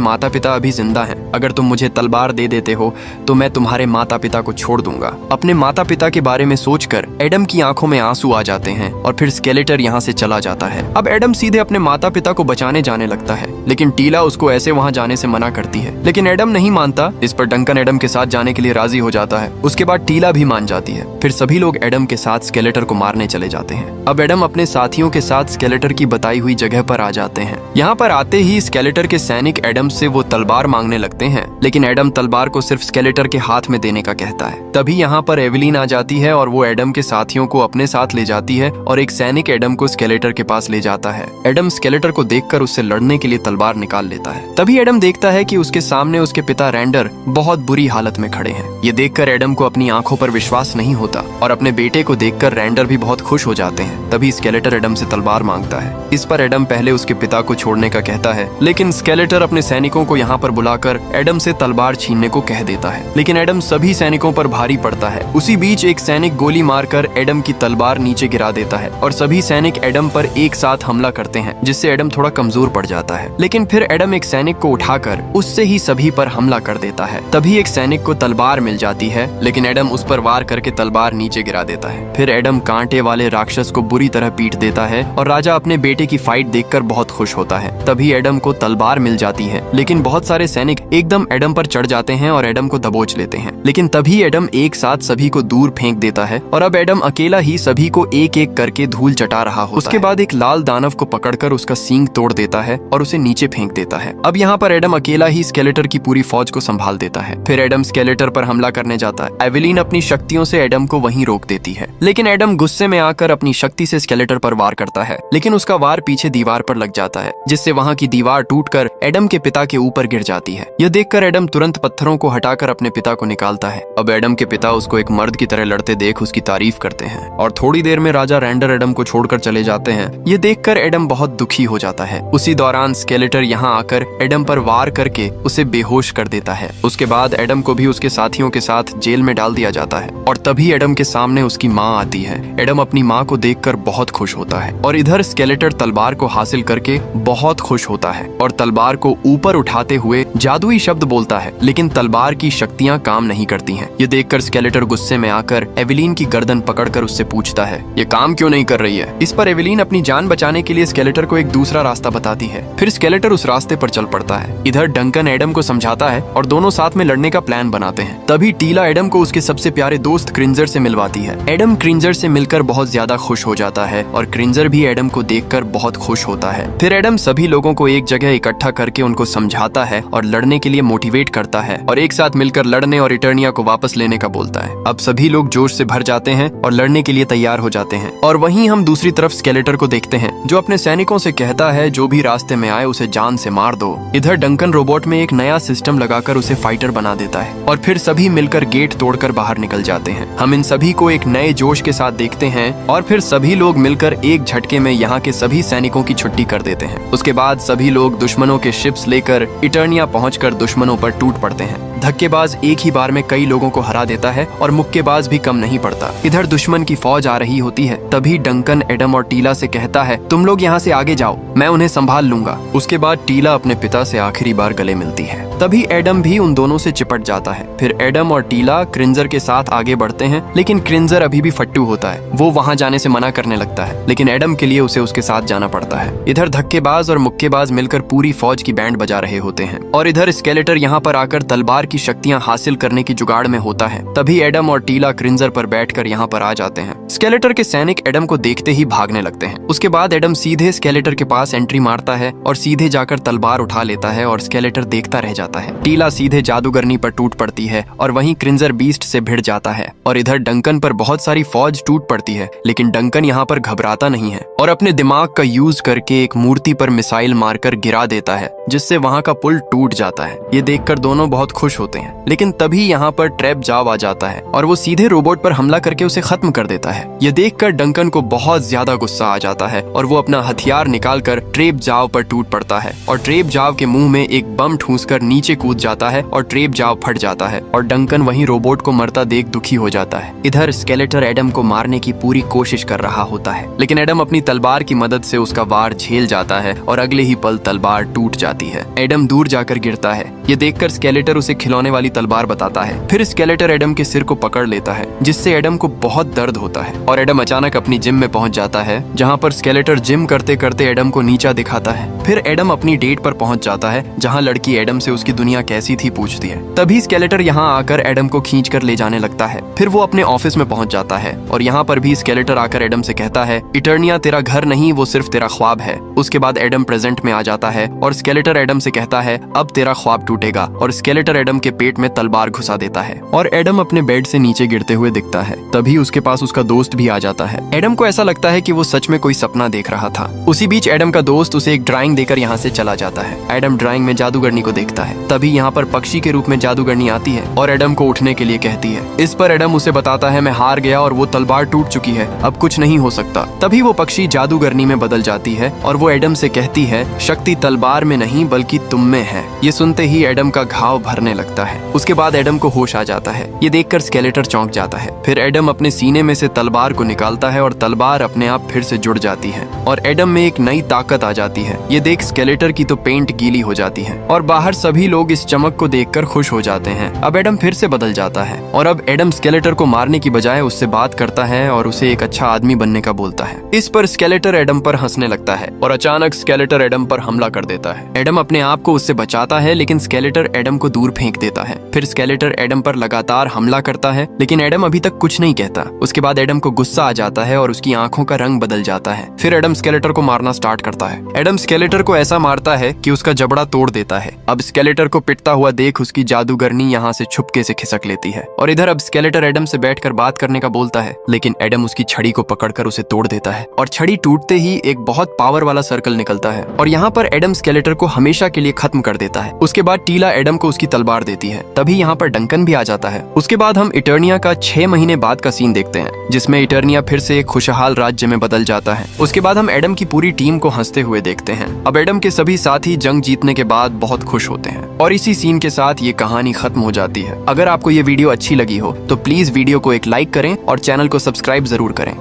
माता पिता अभी जिंदा हैं, अगर तुम मुझे तलवार दे देते हो तो मैं तुम्हारे माता पिता को छोड़ दूंगा। अपने माता पिता के बारे में सोचकर एडम की आंखों में आंसू आ जाते हैं और फिर स्केलेटर यहाँ से चला जाता है। अब एडम सीधे अपने माता पिता को बचाने जाने लगता है, लेकिन टीला उसको ऐसे वहाँ जाने से मना करती है, लेकिन एडम नहीं मानता। इस पर डंकन एडम के साथ जाने के लिए राजी हो जाता है। उसके बाद टीला भी मान जाती है। फिर सभी लोग एडम के साथ स्केलेटर को मारने चले जाते हैं। अब एडम अपने साथियों के साथ स्केलेटर की बताई हुई जगह पर आ जाते हैं। यहाँ पर आते ही स्केलेटर के सैनिक एडम से वो तलवार मांगने लगते हैं, लेकिन एडम तलवार को सिर्फ स्केलेटर के हाथ में देने का कहता है। तभी यहाँ पर एवेलिन आ जाती है और वो एडम के साथियों को अपने साथ ले जाती है और एक सैनिक एडम को स्केलेटर के पास ले जाता है। एडम स्केलेटर को देखकर उससे लड़ने के लिए तलवार निकाल लेता है। तभी एडम देखता है कि उसके सामने उसके पिता रैंडर बहुत बुरी हालत में खड़े हैं। ये देखकर एडम को अपनी आंखों पर विश्वास नहीं होता और अपने बेटे को देखकर रैंडर भी बहुत खुश हो जाते हैं। तभी स्केलेटर एडम से तलवार मांगता है। इस पर एडम पहले उसके पिता को छोड़ने का कहता है, लेकिन स्केलेटर अपने सैनिकों को यहाँ पर बुलाकर एडम से तलवार छीनने को कह देता है, लेकिन एडम सभी सैनिकों पर भारी पड़ता है। उसी बीच एक सैनिक गोली मारकर एडम की तलवार नीचे गिरा देता है और सभी सैनिक एडम पर एक साथ हमला करते हैं, जिससे एडम थोड़ा कमजोर पड़ जाता है। लेकिन फिर एडम एक सैनिक को उठाकर उससे ही सभी पर हमला कर देता है। तभी एक सैनिक को तलवार मिल जाती है, लेकिन एडम उस पर वार करके तलवार नीचे गिरा देता है। फिर एडम कांटे वाले राक्षस को बुरी तरह पीट देता है और राजा अपने बेटे की फाइट देखकर बहुत खुश होता है। तभी एडम को तलवार मिल जाती है, लेकिन बहुत सारे सैनिक एकदम एडम पर चढ़ जाते हैं और एडम को दबोच लेते हैं। लेकिन तभी एडम एक साथ सभी को दूर फेंक देता है और अब एडम अकेला ही सभी को एक एक करके धूल चटा रहा होता है। उसके बाद एक लाल दानव को पकड़कर उसका सींग तोड़ देता है और उसे नीचे फेंक देता है। अब यहाँ पर एडम अकेला ही स्केलेटर की पूरी फौज को संभाल देता है। फिर एडम स्केलेटर पर हमला करने जाता है। एवेलिन अपनी शक्तियों से एडम को वहीं रोक देती है, लेकिन एडम गुस्से में आकर अपनी शक्ति से स्केलेटर पर वार करता है, लेकिन उसका वार पीछे दीवार पर लग जाता है, जिससे वहाँ की दीवार टूटकर एडम के पिता के ऊपर गिर जाती है। यह देखकर एडम तुरंत पत्थरों को हटाकर अपने पिता को निकालता है। अब एडम के पिता उसको एक मर्द की तरह लड़ते देख उसकी तारीफ करते हैं और थोड़ी देर में राजा रैंडर एडम को छोड़कर चले जाते हैं। ये देखकर एडम बहुत दुखी हो जाता है। उसी दौरान स्केलेटर यहाँ आकर एडम पर वार करके उसे बेहोश कर देता है। उसके बाद एडम को भी उसके साथियों के साथ जेल में डाल दिया जाता है और तभी एडम के सामने उसकी माँ आती है। एडम अपनी माँ को देखकर बहुत खुश होता है और इधर स्केलेटर तलवार को हासिल करके बहुत खुश होता है और तलवार को ऊपर उठाते हुए जादुई शब्द बोलता है, लेकिन तलवार की शक्तियाँ काम नहीं करती हैं। ये देखकर स्केलेटर गुस्से में आकर एवेलिन की गर्दन पकड़कर उससे पूछता है, ये काम क्यों नहीं कर रही है? इस पर एवेलिन अपनी जान बचाने के लिए स्केलेटर को एक दूसरा रास्ता बताती है। फिर स्केलेटर उस रास्ते पर चल पड़ता है। इधर डंकन एडम को समझाता है और दोनों साथ में लड़ने का प्लान बनाते हैं। तभी टीला एडम को उसके सबसे प्यारे दोस्त क्रिंजर से मिलवाती है। एडम क्रिंजर से मिलकर बहुत ज्यादा खुश हो जाता है और क्रिंजर भी एडम को देखकर बहुत खुश होता है। फिर एडम सभी लोगों को एक जगह इकट्ठा करके उनको समझाता है और लड़ने के लिए मोटिवेट करता है और एक साथ मिलकर लड़ने और इटर्निया को वापस लेने का बोलता है। अब सभी लोग जोश से भर जाते हैं और लड़ने के लिए तैयार हो जाते हैं। और वहीं हम दूसरी तरफ स्केलेटर को देखते हैं, जो अपने सैनिकों से कहता है जो भी रास्ते में आए उसे जान से मार दो। इधर डंकन रोबोट में एक नया सिस्टम लगाकर उसे फाइटर बना देता है और फिर सभी मिलकर गेट तोड़कर बाहर निकल जाते हैं। हम इन सभी को एक नए जोश के साथ देखते हैं और फिर सभी लोग मिलकर एक झटके में यहाँ के सभी सैनिकों की छुट्टी कर देते हैं। उसके बाद सभी लोग दुश्मनों के शिप्स लेकर इटर्निया पहुंचकर दुश्मनों पर टूट पड़ते हैं। धक्केबाज एक ही बार में कई लोगों को हरा देता है और मुक्केबाज भी कम नहीं पड़ता। इधर दुश्मन की फौज आ रही होती है। तभी डंकन एडम और टीला से कहता है, तुम लोग यहाँ से आगे जाओ, मैं उन्हें संभाल लूंगा। उसके बाद टीला अपने पिता से आखिरी बार गले मिलती है। तभी एडम भी उन दोनों से चिपट जाता है। फिर एडम और टीला क्रिंजर के साथ आगे बढ़ते हैं, लेकिन क्रिंजर अभी भी फट्टू होता है। वो वहाँ जाने से मना करने लगता है, लेकिन एडम के लिए उसे उसके साथ जाना पड़ता है। इधर धक्केबाज और मुक्केबाज मिलकर पूरी फौज की बैंड बजा रहे होते हैं और इधर स्केलेटर यहाँ पर आकर तलवार की शक्तियाँ हासिल करने की जुगाड़ में होता है। तभी एडम और टीला क्रिंजर पर बैठकर यहाँ पर आ जाते हैं। स्केलेटर के सैनिक एडम को देखते ही भागने लगते हैं। उसके बाद एडम सीधे स्केलेटर के पास एंट्री मारता है और सीधे जाकर तलवार उठा लेता है और स्केलेटर देखता रह जाता है। टीला सीधे जादूगरनी पर टूट पड़ती है और वहीं क्रिंजर बीस्ट से भिड़ जाता है और इधर डंकन पर बहुत सारी फौज टूट पड़ती है, लेकिन डंकन यहाँ पर घबराता नहीं है और अपने दिमाग का यूज करके एक मूर्ति पर मिसाइल मारकर गिरा देता है, जिससे वहाँ का पुल टूट जाता है। ये देखकर दोनों बहुत खुश खुश होते हैं। लेकिन तभी यहाँ पर ट्रैप जाव आ जाता है और वो सीधे रोबोट पर हमला करके उसे खत्म कर देता है। ये देखकर डंकन को बहुत ज्यादा गुस्सा आ जाता है और वो अपना हथियार निकालकर ट्रैप जाव पर टूट पड़ता है और ट्रैप जाव के मुंह में एक बम ठूंसकर नीचे कूद जाता है और ट्रैप जाव फट जाता है और डंकन वहीं रोबोट को मरता देख दुखी हो जाता है। इधर स्केलेटर एडम को मारने की पूरी कोशिश कर रहा होता है, लेकिन एडम अपनी तलवार की मदद से उसका वार झेल जाता है और अगले ही पल तलवार टूट जाती है। एडम दूर जाकर गिरता है। ये देखकर स्केलेटर उसे खिलौने वाली तलवार बताता है। फिर स्केलेटर एडम के सिर को पकड़ लेता है, जिससे एडम को बहुत दर्द होता है और एडम अचानक अपनी जिम में पहुंच जाता है, जहां पर स्केलेटर जिम करते करते एडम को नीचा दिखाता है। फिर एडम अपनी डेट पर पहुंच जाता है, जहां लड़की एडम से उसकी दुनिया कैसी थी पूछती है। तभी स्केलेटर यहां आकर एडम को खींच कर ले जाने लगता है। फिर वो अपने ऑफिस में पहुंच जाता है और यहाँ पर भी स्केलेटर आकर एडम से कहता है, इटर्निया तेरा घर नहीं, वो सिर्फ तेरा ख्वाब है। उसके बाद एडम प्रेजेंट में आ जाता है और स्केलेटर एडम से कहता है, अब तेरा ख्वाब टूटेगा, और स्केलेटर एडम के पेट में तलवार घुसा देता है और एडम अपने बेड से नीचे गिरते हुए दिखता है। तभी उसके पास उसका दोस्त भी आ जाता है। एडम को ऐसा लगता है कि वो सच में कोई सपना देख रहा था। उसी बीच एडम का दोस्त उसे एक ड्राइंग देकर यहाँ से चला जाता है। एडम ड्राइंग में जादूगरनी को देखता है। तभी यहाँ पर पक्षी के रूप में जादूगरनी आती है और एडम को उठने के लिए कहती है। इस पर एडम उसे बताता है, मैं हार गया और वो तलवार टूट चुकी है, अब कुछ नहीं हो सकता। तभी वो पक्षी जादूगरनी में बदल जाती है और वो एडम से कहती है, शक्ति तलवार में नहीं बल्कि तुम में है। ये सुनते ही एडम का घाव भरने लगता है। उसके बाद एडम को होश आ जाता है। ये देखकर स्केलेटर चौंक जाता है। फिर एडम अपने सीने में से तलवार को निकालता है और तलवार अपने आप फिर से जुड़ जाती है और एडम में एक नई ताकत आ जाती है। ये देख स्केलेटर की तो पेंट गीली हो जाती है और बाहर सभी लोग इस चमक को देखकर खुश हो जाते हैं। अब एडम फिर से बदल जाता है और अब एडम स्केलेटर को मारने की बजाय उससे बात करता है और उसे एक अच्छा आदमी बनने का बोलता है। इस पर स्केलेटर एडम पर हंसने लगता है और अचानक स्केलेटर एडम पर हमला कर देता है। एडम अपने आप को उससे बचाता है, लेकिन स्केलेटर एडम को दूर फेंक देता है। फिर स्केलेटर एडम पर लगातार हमला करता है, लेकिन एडम अभी तक कुछ नहीं कहता। उसके बाद एडम को गुस्सा आ जाता है और उसकी आंखों का रंग बदल जाता है। फिर एडम स्केलेटर को मारना स्टार्ट करता है। एडम स्केलेटर को ऐसा मारता है कि उसका जबड़ा तोड़ देता है। अब स्केलेटर को पिटता हुआ देख उसकी जादूगरनी यहाँ से छुपके से खिसक लेती है और इधर अब स्केलेटर एडम से बैठकर बात करने का बोलता है, लेकिन एडम उसकी छड़ी को पकड़कर उसे तोड़ देता है और छड़ी टूटते ही एक बहुत पावर वाला सर्कल निकलता है और यहाँ पर एडम स्केलेटर को हमेशा के लिए खत्म कर देता है। उसके बाद टीला एडम को उसकी तलवार देती है। तभी यहाँ पर डंकन भी आ जाता है। उसके बाद हम इटर्निया का 6 महीने बाद का सीन देखते हैं, जिसमें इटर्निया फिर से एक खुशहाल राज्य में बदल जाता है। उसके बाद हम एडम की पूरी टीम को हंसते हुए देखते हैं। अब एडम के सभी साथी जंग जीतने के बाद बहुत खुश होते हैं और इसी सीन के साथ ये कहानी खत्म हो जाती है। अगर आपको ये वीडियो अच्छी लगी हो तो प्लीज वीडियो को एक लाइक करें और चैनल को सब्सक्राइब जरूर करें।